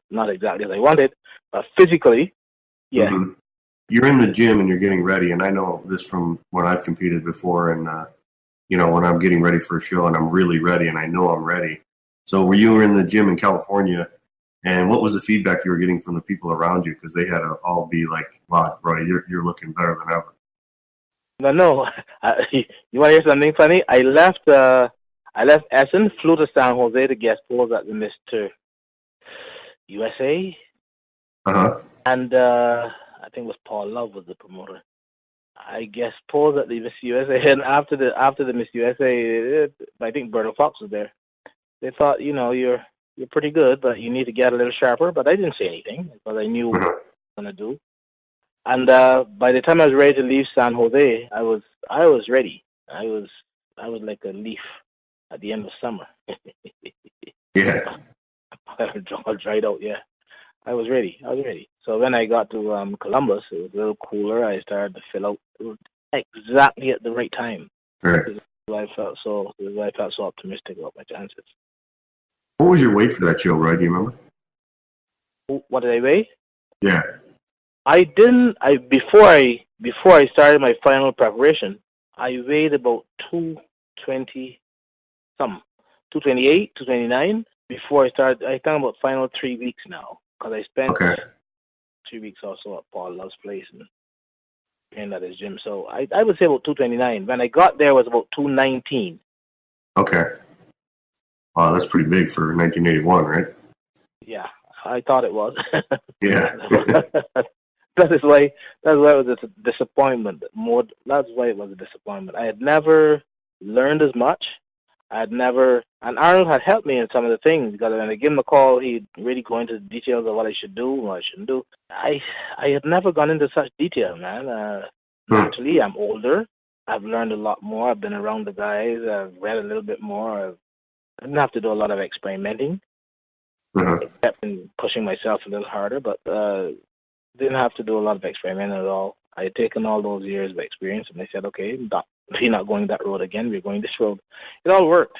not exactly as I wanted, but physically, yeah. Mm-hmm. You're in the gym and you're getting ready, and I know this from when I've competed before, and when I'm getting ready for a show and I'm really ready and I know I'm ready. So were you in the gym in California, and what was the feedback you were getting from the people around you? Because they had to all be like, wow, bro, you're looking better than ever. No. You want to hear something funny? I left Essen, flew to San Jose to guest pose at the Mr. USA. Uh-huh. And I think it was Paul Love was the promoter. I guess posed at the Miss USA, and after the Miss USA, I think Berto Fox was there. They thought, you're pretty good, but you need to get a little sharper. But I didn't say anything because I knew what I was gonna do. And by the time I was ready to leave San Jose, I was ready. I was like a leaf at the end of summer. Yeah. All dried out. Yeah. I was ready. So when I got to Columbus, it was a little cooler. I started to fill out exactly at the right time. Right. This is why I felt so optimistic about my chances. What was your weight for that show, Roy? Do you remember? What did I weigh? Yeah. I didn't. Before I started my final preparation, I weighed about 220 something, 228, 229. Before I started, I think about final 3 weeks now. Because I spent 3 weeks also at Paul Love's place and trained at his gym. So I would say about 229. When I got there, it was about 219. Okay. Wow, that's pretty big for 1981, right? Yeah, I thought it was. Yeah. That's why it was a disappointment. That's why it was a disappointment. I had never learned as much. And Arnold had helped me in some of the things, because when I gave him a call, he'd really go into the details of what I should do and what I shouldn't do. I had never gone into such detail, man. Naturally, I'm older. I've learned a lot more. I've been around the guys. I've read a little bit more. I didn't have to do a lot of experimenting, except in pushing myself a little harder, but didn't have to do a lot of experimenting at all. I had taken all those years of experience, and I said, okay, we're not going that road again. We're going this road. It all worked.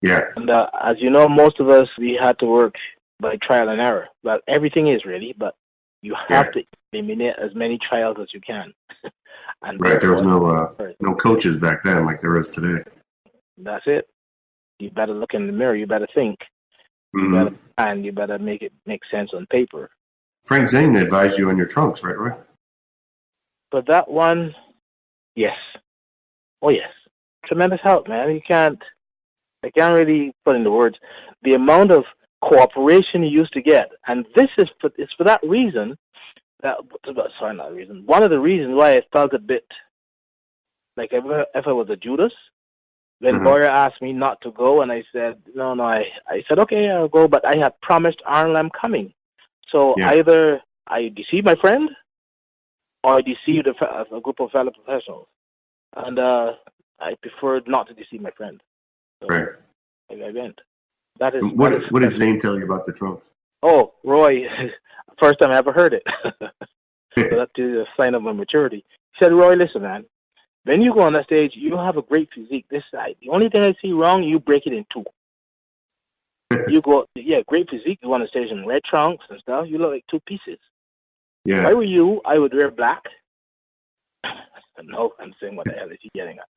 Yeah. And as you know, most of us, we had to work by trial and error. Well, everything is really, but you have to eliminate as many trials as you can. And right. There was no coaches back then like there is today. That's it. You better look in the mirror. You better think. You better plan. You better make it make sense on paper. Frank Zane advised you on your trunks, right, Roy? But that one, yes. Oh, yes. Tremendous help, man. I can't really put into words the amount of cooperation you used to get. And this is for that reason, one of the reasons why I felt a bit like if I was a Judas. When Boyer asked me not to go, and I said, no, I said, okay, I'll go, but I had promised Arnold I'm coming. So either I deceive my friend or I deceived a group of fellow professionals. And I preferred not to deceive my friend. So right. I went. That is. What did Zane tell you about the trunks? Oh, Roy, first time I ever heard it. So that is a sign of my maturity. He said, Roy, listen, man. When you go on that stage, you have a great physique. This side. The only thing I see wrong, you break it in two. You go, great physique. You go on the stage in red trunks and stuff. You look like two pieces. Yeah. If I were you, I would wear black. No, I'm saying, what the hell is he getting at?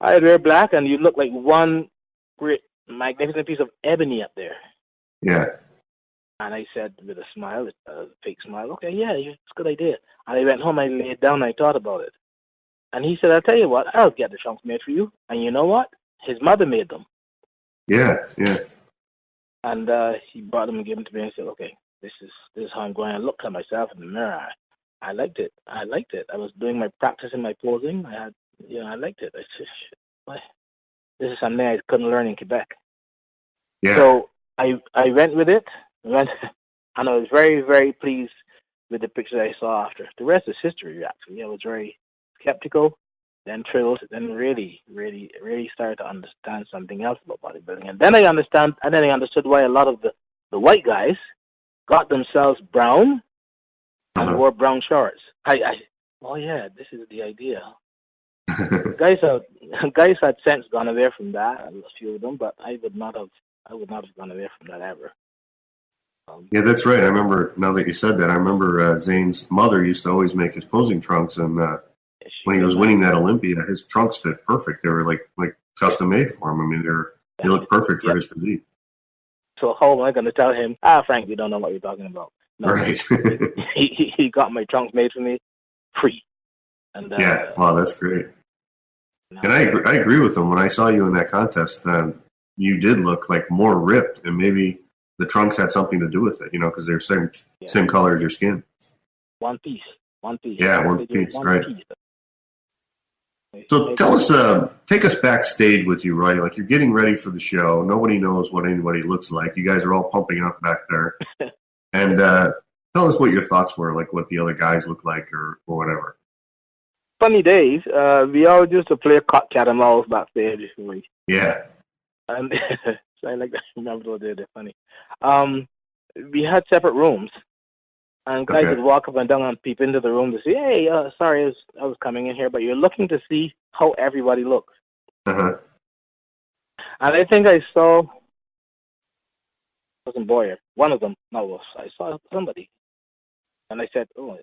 I would wear black, and you look like one great, magnificent piece of ebony up there. Yeah. And I said with a smile, a fake smile, okay, yeah, it's a good idea. And I went home, I laid down, I thought about it. And he said, I'll tell you what, I'll get the trunks made for you. And you know what? His mother made them. Yeah. And he brought them and gave them to me and said, okay, this is how I'm going to look at myself in the mirror. I liked it. I was doing my practice in my posing. I liked it. I said, this is something I couldn't learn in Quebec. Yeah. So I went with it, and I was very, very pleased with the picture I saw after. The rest is history, actually. I was very skeptical. then thrilled, then really started to understand something else about bodybuilding. And then I understood why a lot of the white guys got themselves brown and wore brown shorts. Oh yeah, this is the idea. guys had since gone away from that, a few of them, but I would not have gone away from that ever. Yeah, that's right. I remember, now that you said that, I remember Zane's mother used to always make his posing trunks, and when he was winning that Olympia, his trunks fit perfect. They were like custom made for him. I mean, they looked perfect for his physique. So how am I going to tell him, Frank, you don't know what you're talking about? No, right. he got my trunks made for me free. And yeah, wow, that's great. And I agree with him. When I saw you in that contest, you did look like more ripped, and maybe the trunks had something to do with it, because they're same color as your skin. One piece. Yeah, one piece, right. So tell us, take us backstage with you, right? Like, you're getting ready for the show. Nobody knows what anybody looks like. You guys are all pumping up back there. And tell us what your thoughts were, like what the other guys look like or whatever. Funny days. We all used to play cat and mouse backstage. Yeah. And so I like that. Remember those days? They're funny. We had separate rooms. And guys would walk up and down and peep into the room to say, hey, sorry, I was coming in here, but you're looking to see how everybody looks. Uh-huh. And I think I saw, wasn't Boyer, one of them, I saw somebody. And I said, I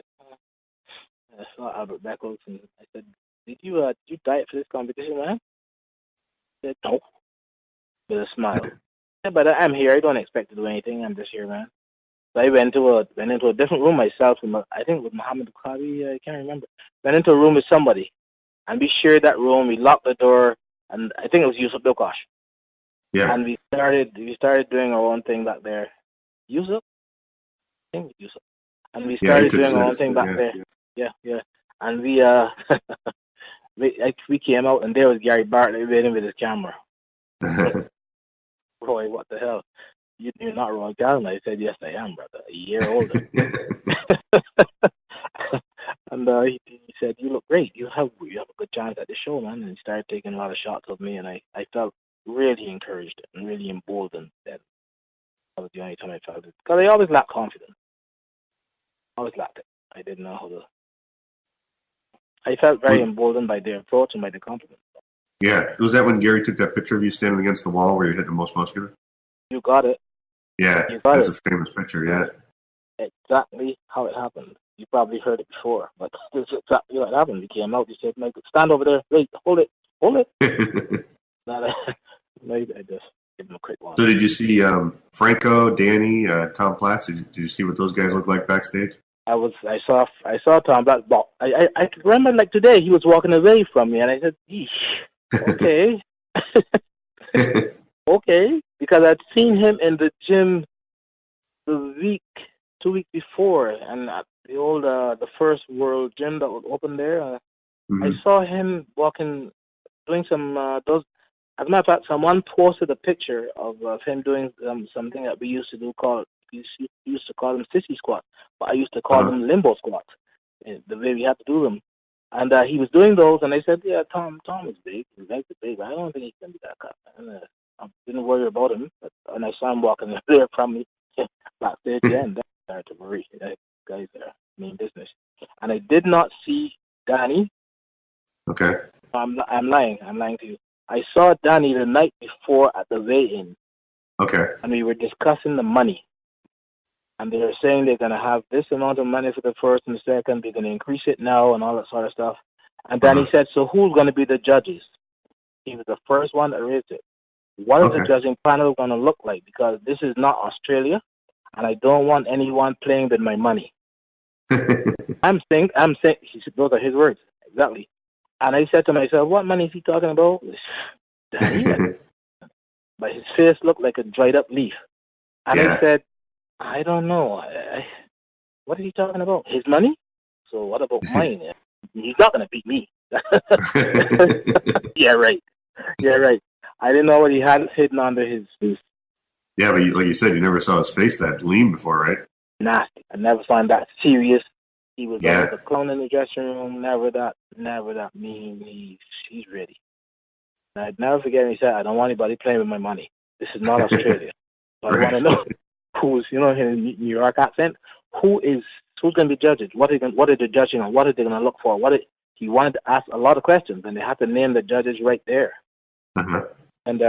saw Albert Beckles, and I said, did you diet for this competition, man? He said, no. With a smile. Yeah, but I'm here. I don't expect to do anything. I'm just here, man. So I went into a different room myself. I think with Muhammad Bukhari, I can't remember. Went into a room with somebody, and we shared that room. We locked the door, and I think it was Yusuf Dokash. Yeah. And we started doing our own thing back there. Yusuf, I think Yusuf. And we started doing our own thing back there. Yeah. And we we came out, and there was Gary Bartlett waiting with his camera. Roy, what the hell? You're not Roy Callendar. I said, yes, I am, brother. A year older. And he said, you look great. You have a good chance at the show, man. And he started taking a lot of shots of me, and I felt really encouraged and really emboldened. That was the only time I felt it. Because I always lacked confidence. Always lacked it. I didn't know how to. I felt very emboldened by their approach and by the compliment. Yeah. Was that when Gary took that picture of you standing against the wall where you're hitting the most muscular? You got it. Yeah, that's a famous picture, yeah. Exactly how it happened. You probably heard it before, but this is exactly what happened. We came out, he said, Mike, stand over there. Wait, hold it. I just give him a quick one. So did you see Franco, Danny, Tom Platz? Did you see what those guys look like backstage? I saw Tom Platz. I remember, like today, he was walking away from me, and I said, eesh, okay. Okay, because I'd seen him in the gym 2 weeks before, and at the first world gym that was open there, I saw him walking, doing some those. As a matter of fact, someone posted a picture of him doing something that we used to call them sissy squats, but I used to call them limbo squats, the way we had to do them. And he was doing those, and I said, yeah, Tom is big. His legs are big, but I don't think he can be that cut. And I didn't worry about him, but when I saw him walking there from me backstage, then that started to worry. That guy's mean business. And I did not see Danny. Okay. I'm lying. I'm lying to you. I saw Danny the night before at the weigh-in. Okay. And we were discussing the money. And they were saying they're going to have this amount of money for the first and the second. They're going to increase it now and all that sort of stuff. And Danny said, so who's going to be the judges? He was the first one that raised it. What is the judging panel going to look like? Because this is not Australia, and I don't want anyone playing with my money. I'm saying, those are his words, exactly. And I said to myself, what money is he talking about? But his face looked like a dried up leaf. And I said, I don't know. What is he talking about? His money? So what about mine? He's not going to beat me. Yeah, right. I didn't know what he had hidden under his. Yeah, but like you said, you never saw his face that lean before, right? Nasty. I never saw him that serious. He was always a clown in the dressing room. Never that mean. He's ready. And I'd never forget him. He said, "I don't want anybody playing with my money. This is not Australia. So I want to know who's, in New York accent, who's going to be judged? What are they judging on? What are they going to look for? He wanted to ask a lot of questions, and they had to name the judges right there. Uh-huh. And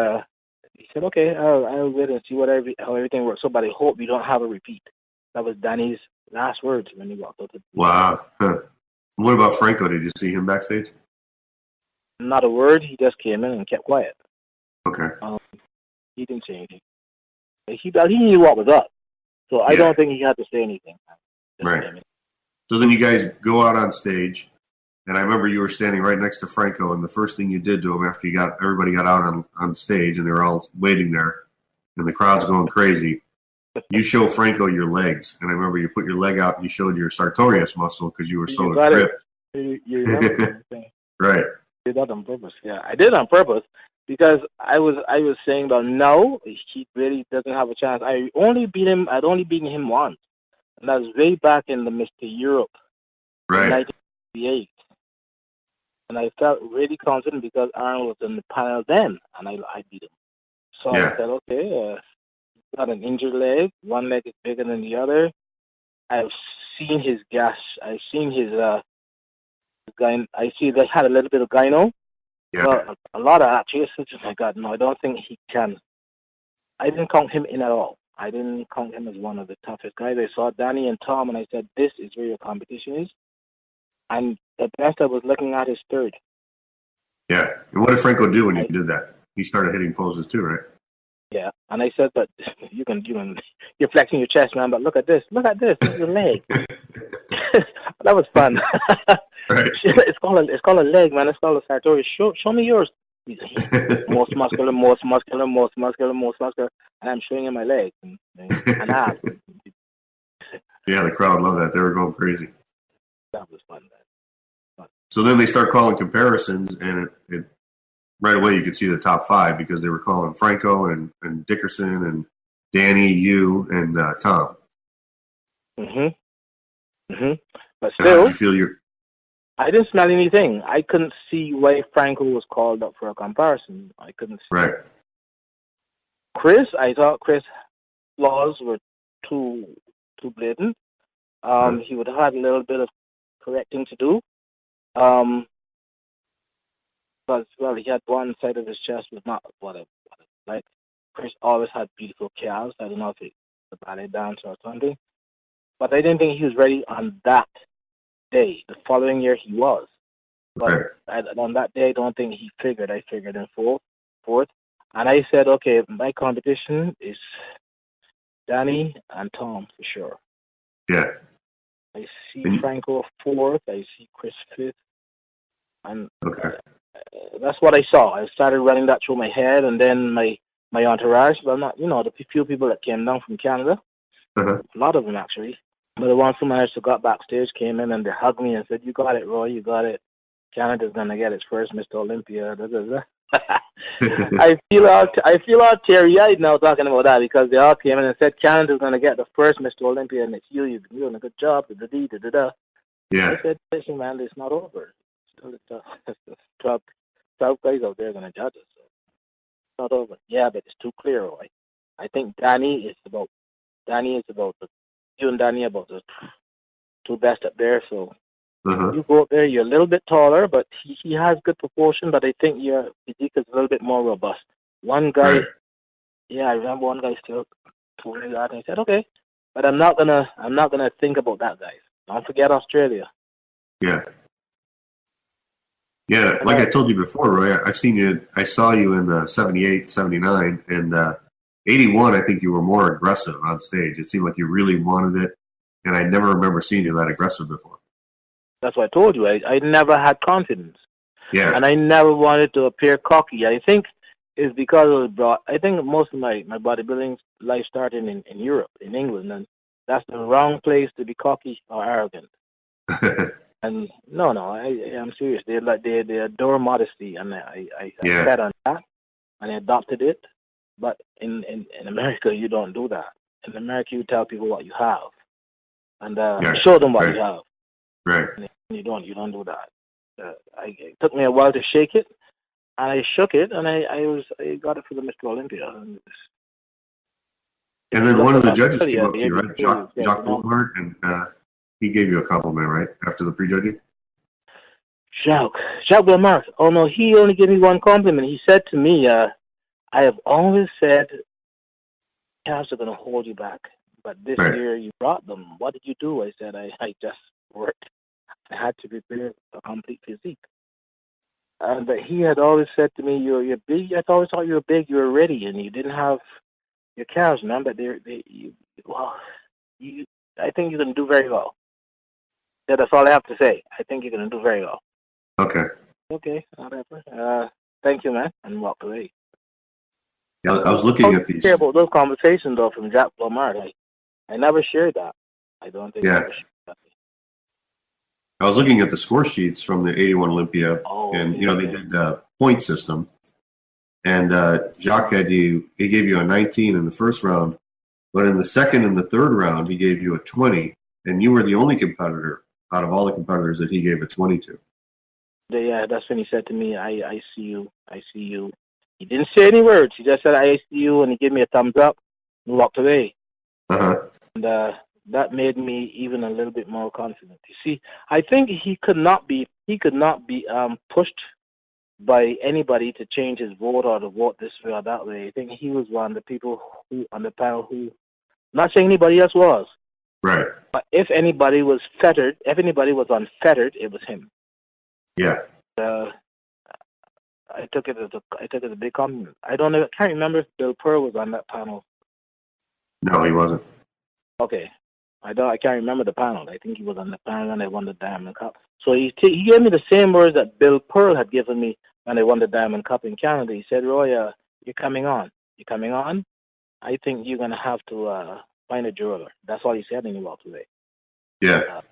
he said, "Okay, I'll wait and see how everything works. So, but I hope we don't have a repeat." That was Danny's last words when he walked out. Wow. Huh. What about Franco? Did you see him backstage? Not a word. He just came in and kept quiet. Okay. He didn't say anything. He knew what was up, so I don't think he had to say anything. Right. So then you guys go out on stage, and I remember you were standing right next to Franco, and the first thing you did to him after everybody got out on stage, and they were all waiting there, and the crowd's going crazy. You show Franco your legs, and I remember you put your leg out and you showed your sartorius muscle because you were so ripped. Right. I did that on purpose. Yeah, I did it on purpose because I was saying that no, he really doesn't have a chance. I'd only beaten him once, and that was way back in the Mr. Europe, right, 1988. And I felt really confident because Aaron was in the panel then, and I beat him. So I said, okay. Got an injured leg. One leg is bigger than the other. I've seen his gash. I've seen his gyno. I see they had a little bit of gyno. Yeah. Well, a lot of actually. Oh my God, no, I don't think he can. I didn't count him in at all. I didn't count him as one of the toughest guys. I saw Danny and Tom, and I said, "This is where your competition is." And the best I was looking at is third. Yeah. And what did Franco do when you did that? He started hitting poses too, right? Yeah, and I said, but you're flexing your chest, man. But look at this, your leg. That was fun. Right. It's called a leg, man. It's called a sartorius. Show me yours. He's most muscular, and I'm showing him my legs and abs. Yeah, the crowd loved that. They were going crazy. That was fun, man. So then they start calling comparisons, and it right away you could see the top five because they were calling Franco and Dickerson and Danny, you, and Tom. But still, you feel I didn't smell anything. I couldn't see why Franco was called up for a comparison. I couldn't see. Right. Chris, I thought Chris' flaws were too blatant. He would have had a little bit of correcting to do. But he had one side of his chest was not what it like. Chris always had beautiful calves. I don't know if it's a ballet dancer or something, but I didn't think he was ready on that day. The following year he was, but on that day I don't think he figured. I figured in fourth, and I said, okay, my competition is Danny and Tom for sure. Yeah. I see Franco fourth. I see Chris fifth, and that's what I saw. I started running that through my head, and then my entourage. Well, not the few people that came down from Canada, a lot of them actually. But the ones who managed to got backstage came in and they hugged me and said, "You got it, Roy. You got it. Canada's gonna get its first Mr. Olympia." I feel all teary-eyed now talking about that because they all came in and said Canada's gonna get the first Mr. Olympia, and it's you. You've been doing a good job. Yeah. I said, "Listen, man, it's not over. Still, 12 guys out there gonna judge us. So it's not over." Yeah, but it's too clear, Roy. I think Danny is about you and Danny about the two best up there. So you go up there, you're a little bit taller, but he has good proportion. But I think your physique is a little bit more robust. One guy, I remember one guy still told me that, and I said, okay, but I'm not gonna think about that, guys. Don't forget Australia. Yeah. Yeah, like I told you before, Roy, I saw you in 78, 79, and 81, I think you were more aggressive on stage. It seemed like you really wanted it, and I never remember seeing you that aggressive before. That's what I told you. I never had confidence. Yeah. And I never wanted to appear cocky. I think it's because it was brought. I think most of my bodybuilding life started in Europe, in England, and that's the wrong place to be cocky or arrogant. And no, I'm serious. They adore modesty, and I fed on that, and I adopted it. But in America, you don't do that. In America, you tell people what you have, and show them what you have. Right. And you don't do that. It took me a while to shake it, and I shook it, and I got it for the Mr. Olympia. And then one of the judges came up to you, yeah, right? Jacques Blumhardt, and he gave you a compliment, right, after the prejudging? Jacques Blumhardt. Oh no, he only gave me one compliment. He said to me, "I have always said calves are going to hold you back, but this year you brought them. What did you do?" I said, "I just worked. I had to prepare a complete physique." But he had always said to me, "You're big. I always thought you were big. You were ready, and you didn't have your calves, man. But I think you're going to do very well." Yeah, that's all I have to say. I think you're going to do very well. Okay. Okay, whatever. Thank you, man, and walk away. Yeah, I was looking at these. I about those conversations, though, from Jacques Blumhardt. I never shared that. I don't think I ever shared that. I was looking at the score sheets from the 81 Olympia, and, they did a point system. And Jacques he gave you a 19 in the first round, but in the second and the third round, he gave you a 20, and you were the only competitor out of all the competitors that he gave a 20 to. Yeah, that's when he said to me, I see you. I see you. He didn't say any words. He just said, "I see you," and he gave me a thumbs up and walked away. Uh-huh. And that made me even a little bit more confident. You see, I think he could not be pushed by anybody to change his vote or to vote this way or that way. I think he was one of the people on the panel who, not saying anybody else was, right? But if anybody was fettered, if anybody was unfettered, it was him. Yeah. I took it as a big compliment. I can't remember if Bill Pearl was on that panel. No, he wasn't. Okay. I can't remember the panel. I think he was on the panel when I won the Diamond Cup. So he gave me the same words that Bill Pearl had given me when I won the Diamond Cup in Canada. He said, "Roy, you're coming on. You're coming on. I think you're going to have to find a jeweler." That's all he said, and he walked away. Yeah.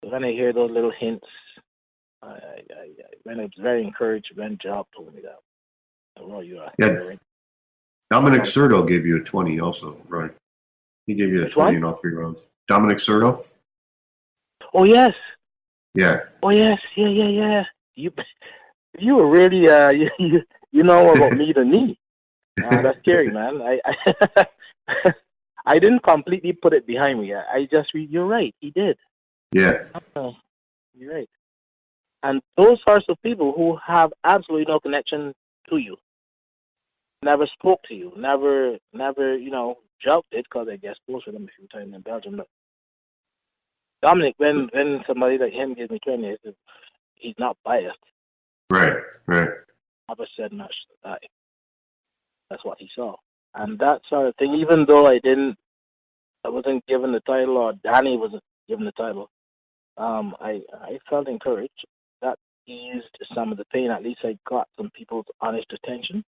When I hear those little hints, when I was very encouraged when Job told me that. Roy, you are. Yeah. Dominic Serto gave you a 20 also, right? He gave you a 20 in all 3 rounds. Dominic Serto? Oh, yes. Yeah. Oh, yes. Yeah. You were really, you know more about me than me. That's scary, man. I didn't completely put it behind me. You're right. He did. Yeah. You're right. And those sorts of people who have absolutely no connection to you, never spoke to you, never, joked it, because I guess both of them a few times in Belgium. But Dominic, when somebody like him gives me 20, he's not biased. Right. Never said much. That's what he saw. And that sort of thing, even though I wasn't given the title, or Danny wasn't given the title, I felt encouraged. That eased some of the pain. At least I got some people's honest attention.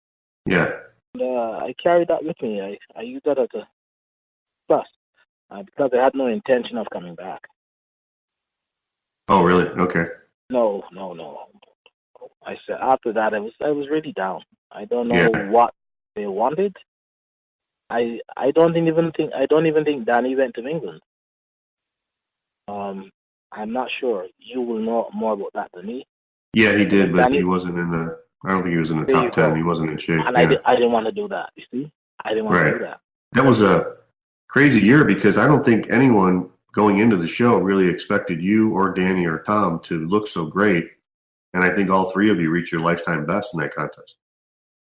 Yeah. And I carried that with me. I used that as a plus because I had no intention of coming back. Oh, really? Okay. No. I said after that I was really down. I don't know what they wanted. I don't even think Danny went to England. I'm not sure. You will know more about that than me. Yeah, he did, but he wasn't in the. I don't think he was in the top 10. He wasn't in shape. And I didn't want to do that. You see, I didn't want to do that. That was a crazy year because I don't think anyone going into the show really expected you or Danny or Tom to look so great. And I think all 3 of you reached your lifetime best in that contest.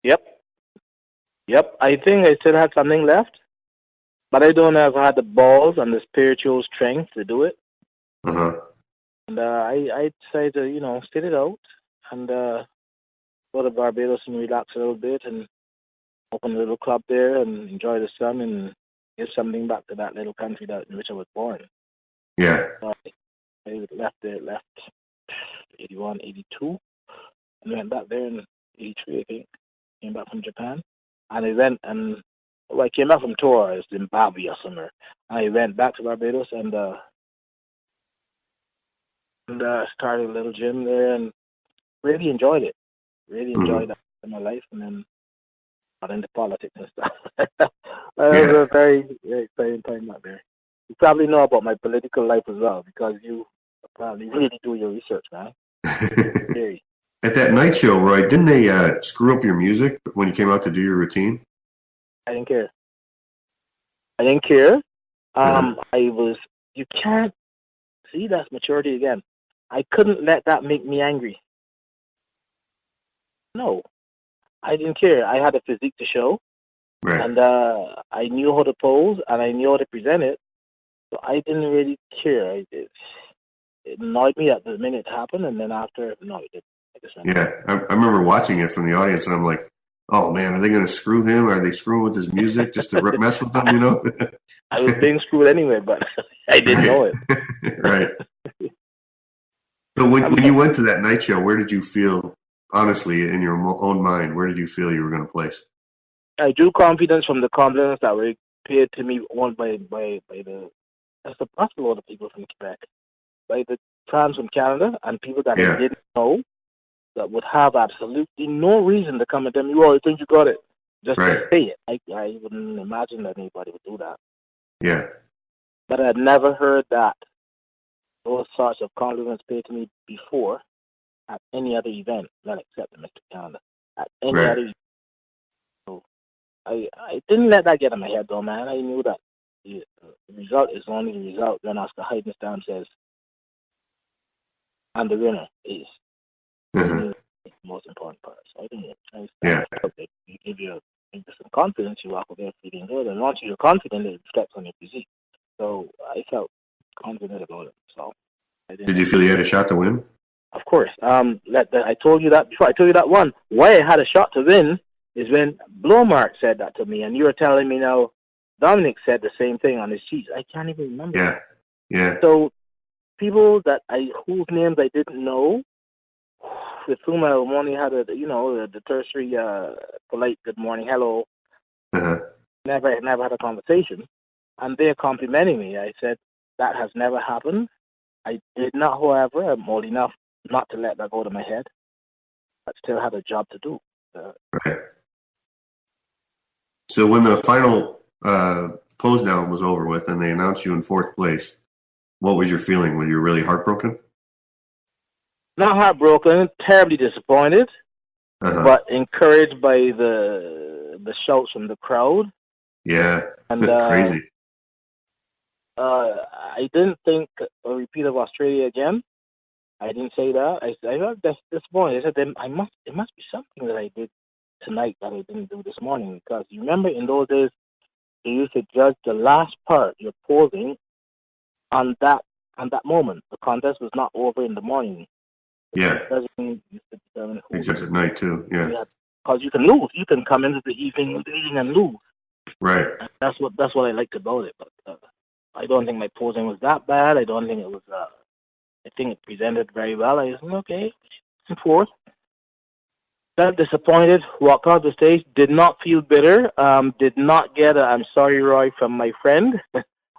Yep. I think I still had something left, but I don't know if I had the balls and the spiritual strength to do it. Uh-huh. And I decided to, sit it out and go to Barbados and relax a little bit and open a little club there and enjoy the sun and give something back to that little country in which I was born. Yeah. So I left 81, 82, and went back there in 83, I think. Came back from Japan. And I went I came back from tour, Zimbabwe or somewhere. I went back to Barbados and started a little gym there and really enjoyed it. Really enjoyed that in my life, and then got into politics and stuff. It was a very, very exciting time out there. You probably know about my political life as well, because you You really do your research, man. Seriously. At that night show, Roy, didn't they screw up your music when you came out to do your routine? I didn't care. You can't, see, that's maturity again. I couldn't let that make me angry. No, I didn't care. I had a physique to show, right. And I knew how to pose, and I knew how to present it, so I didn't really care. It annoyed me at the minute it happened, and then after, no, it didn't. I remember watching it from the audience, and I'm like, oh, man, are they going to screw him? Are they screwing with his music just to mess with him, you know? I was being screwed anyway, but I didn't know it. Right. So when you went to that night show, where did you feel, honestly, in your own mind, where did you feel you were going to place? I drew confidence from the compliments that were paid to me on by that's a lot of people from Quebec, by the fans from Canada and people that I didn't know, that would have absolutely no reason to come and tell me, well, I think you got it. Just to say it. I wouldn't imagine that anybody would do that. Yeah. But I'd never heard that, those sorts of compliments paid to me before at any other event, not except the Mr. Canada. At any other event. So I didn't let that get in my head, though, man. I knew that the result is only the result when Oscar Heidenstam says, and the winner is. The most important part. So I think you give you some confidence, you walk away feeling good, and once you're confident, it reflects on your physique. So I felt confident about it. So did you feel you had a shot to win? Of course. I told you that before. I told you that one. Why I had a shot to win is when Blowmark said that to me, and you were telling me now. Dominic said the same thing on his sheets. I can't even remember. Yeah. So people whose names I didn't know, with whom I only had the tertiary polite good morning, hello. Never had a conversation, and they're complimenting me. I said that has never happened. I did not, however, I'm old enough not to let that go to my head. I still had a job to do. Right. So when the final pose down was over with, and they announced you in 4th place, what was your feeling? Were you really heartbroken? Not heartbroken, terribly disappointed, but encouraged by the shouts from the crowd. Yeah, and crazy. I didn't think a repeat of Australia again. I didn't say that. I felt disappointed. I said it must be something that I did tonight that I didn't do this morning, because you remember in those days they used to judge the last part you're posing on that moment. The contest was not over in the morning. Yeah. It's at night too. Yeah. Because you can lose. You can come into the evening and lose. Right. That's what I liked about it. But I don't think my posing was that bad. I don't think it was. I think it presented very well. I was okay. 4th. Felt disappointed. Walked off the stage. Did not feel bitter. Did not get a "I'm sorry, Roy" from my friend.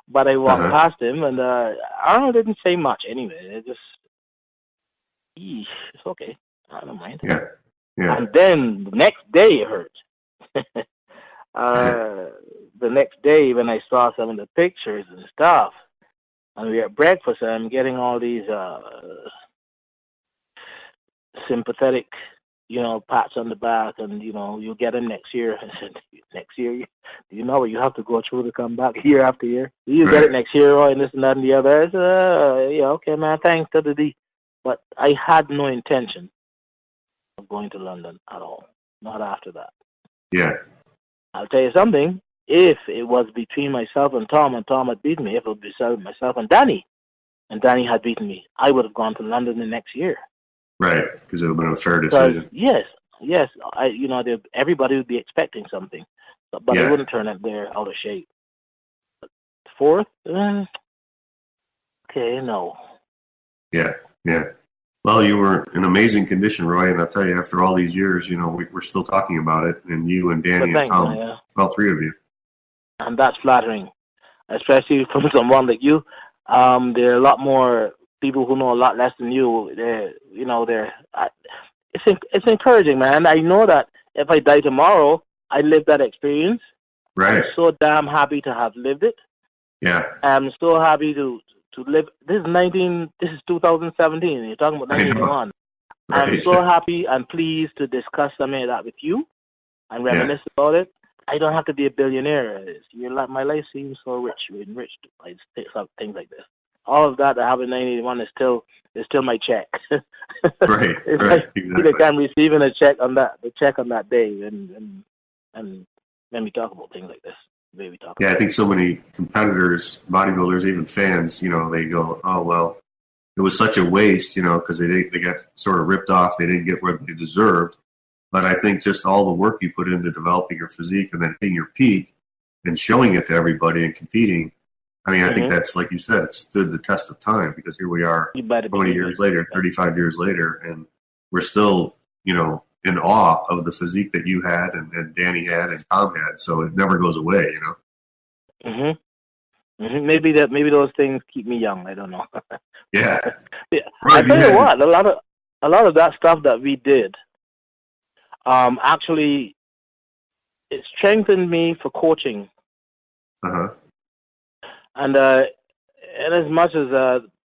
But I walked past him, and I didn't say much anyway. It just. It's okay. I don't mind. Yeah. And then the next day it hurt. The next day when I saw some of the pictures and stuff, and we had breakfast, and I'm getting all these sympathetic, pats on the back, and you'll get them next year. I said, next year? Do you know what you have to go through to come back year after year? You get it next year, and this and that and the other. I said, yeah, okay, man, thanks, da-da-dee. But I had no intention of going to London at all. Not after that. Yeah. I'll tell you something. If it was between myself and Tom had beaten me, if it was between myself and Danny had beaten me, I would have gone to London the next year. Right, because it would have been a fair decision. Yes. Everybody would be expecting something, but I wouldn't turn it there out of shape. 4th? Okay, no. Yeah. Well, you were in amazing condition, Roy, and I'll tell you, after all these years, we're still talking about it, and you and Danny and Tom, all 3 of you. And that's flattering, especially from someone like you. There are a lot more people who know a lot less than you. It's encouraging, man. I know that if I die tomorrow, I lived that experience. Right. I'm so damn happy to have lived it. Yeah. I'm so happy to to live. This is 2017. You're talking about 1981. Right. I'm so happy and pleased to discuss something like that with you and reminisce about it. I don't have to be a billionaire. My life seems so rich, enriched by things like this. All of that I have in 1981 is still my check. Right, it's right, exactly. Like I'm receiving the check on that day, and when we talk about things like this, maybe talk. Yeah, I think so many competitors, bodybuilders, even fans, they go, "Oh well, it was such a waste," because they got sort of ripped off. They didn't get what they deserved. But I think just all the work you put into developing your physique and then hitting your peak and showing it to everybody and competing. I mean, I think that's, like you said, it stood the test of time, because here we are 20 years later, 35 years later, and we're still, in awe of the physique that you had and Danny had and Tom had. So it never goes away, Maybe those things keep me young. I don't know. Yeah. Yeah. Right, I tell you what, a lot of that stuff that we did, actually, it strengthened me for coaching. And as much as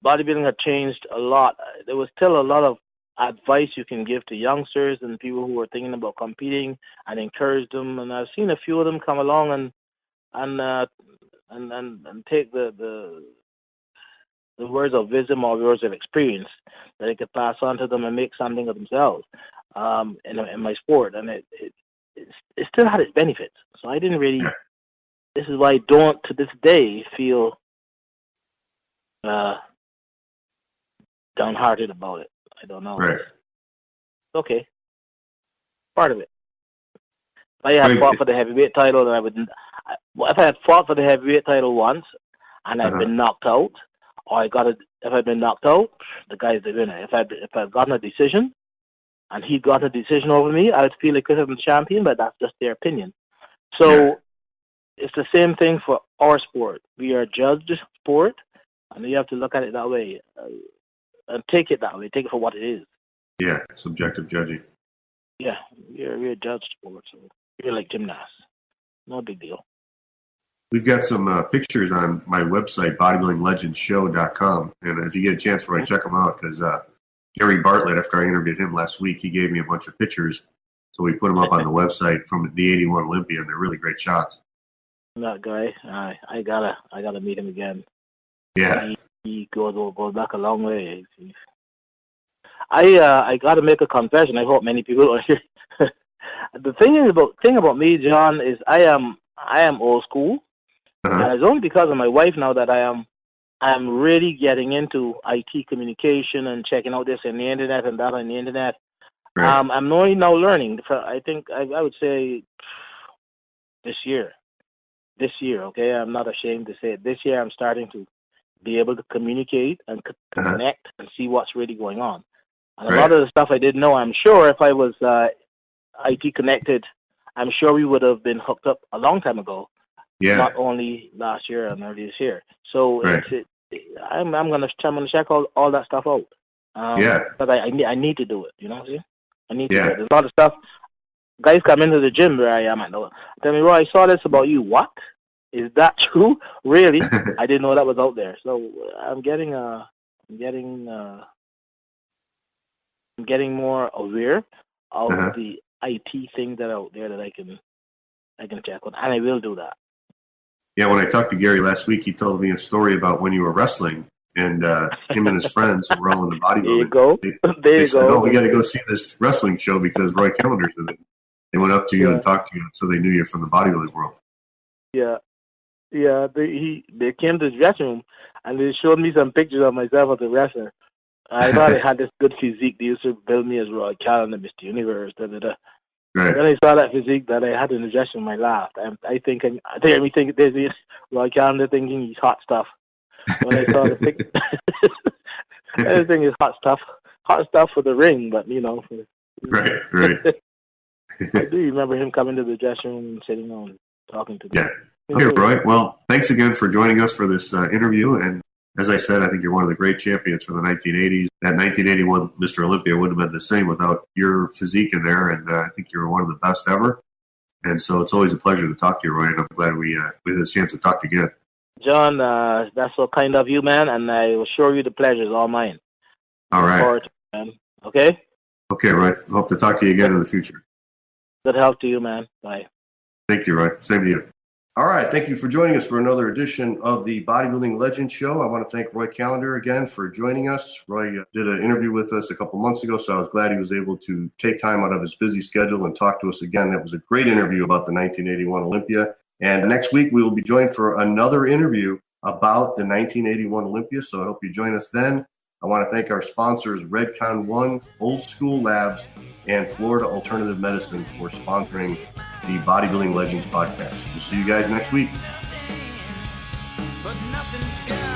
bodybuilding had changed a lot, there was still a lot of advice you can give to youngsters and people who are thinking about competing, and encourage them. And I've seen a few of them come along and take the words of wisdom or words of experience that they could pass on to them and make something of themselves in my sport. And it still had its benefits. So I didn't really. This is why I don't, to this day, feel downhearted about it. I don't know. Right. It's okay. Part of it. If I had fought for the heavyweight title, then I would. If I had fought for the heavyweight title once and I'd been knocked out, or if I'd been knocked out, the guy's the winner. If I'd gotten a decision and he'd gotten a decision over me, I would feel like I'm the champion, but that's just their opinion. So. It's the same thing for our sport. We are judged sport, and you have to look at it that way and take it that way. Take it for what it is. Yeah, subjective judging. Yeah, we're a judged sport, so we're like gymnasts. No big deal. We've got some pictures on my website, bodybuildinglegendshow.com, and if you get a chance, check them out, because Gary Bartlett, after I interviewed him last week, he gave me a bunch of pictures, so we put them up on the website from the '81 Olympia, and they're really great shots. That guy, I gotta meet him again. Yeah, he goes back a long way. I gotta make a confession. I hope many people are here. The thing about me, John, is I am old school, and it's only because of my wife now that I'm really getting into IT communication and checking out this on the internet and that on the internet. Right. I'm only now learning. I think I would say this year, okay? I'm not ashamed to say it. This year I'm starting to be able to communicate and connect and see what's really going on. And a lot of the stuff I didn't know, I'm sure if I was IT connected, I'm sure we would have been hooked up a long time ago. Yeah. Not only last year and early this year. So I'm gonna check all that stuff out. But I need to do it. You know what I'm saying? I need to do it. There's a lot of stuff. Guys come into the gym where I am. I know. Tell me, Roy, I saw this about you. What? Is that true? Really? I didn't know that was out there. So I'm getting more aware of the IT things that are out there that I can check on, and I will do that. Yeah, when I talked to Gary last week, he told me a story about when you were wrestling, and him and his friends who were all in the bodybuilding. There you go. They said, "Oh, we got to go see this wrestling show because Roy Callendar's in it." They went up to you and talked to you, so they knew you from the bodybuilding world. Yeah. They came to the dressing room and they showed me some pictures of myself as a wrestler. I thought I had this good physique. They used to build me as Roy Callendar, Mr. Universe. Right. Then I saw that physique that I had in the dressing room. I laughed. I think there's Roy Callendar thinking he's hot stuff. When I saw the picture, I think it's hot stuff for the ring, but Right. I do remember him coming to the dressing room and sitting down talking to me. Yeah. Okay, Roy. Well, thanks again for joining us for this interview. And as I said, I think you're one of the great champions from the 1980s. That 1981 Mr. Olympia wouldn't have been the same without your physique in there. And I think you're one of the best ever. And so it's always a pleasure to talk to you, Roy. And I'm glad we had a chance to talk again. John, that's so kind of you, man, and I assure you the pleasure is all mine. All right. Look forward to it, man. Okay? Okay, Roy. Hope to talk to you again in the future. Good health to you, man. Bye. Thank you, Roy. Same to you. All right. Thank you for joining us for another edition of the Bodybuilding Legends Show. I want to thank Roy Callendar again for joining us. Roy did an interview with us a couple months ago, so I was glad he was able to take time out of his busy schedule and talk to us again. That was a great interview about the 1981 Olympia. And next week, we will be joined for another interview about the 1981 Olympia, so I hope you join us then. I want to thank our sponsors, Redcon 1, Old School Labs, and Florida Alternative Medicine for sponsoring the Bodybuilding Legends Podcast. We'll see you guys next week. But nothing's got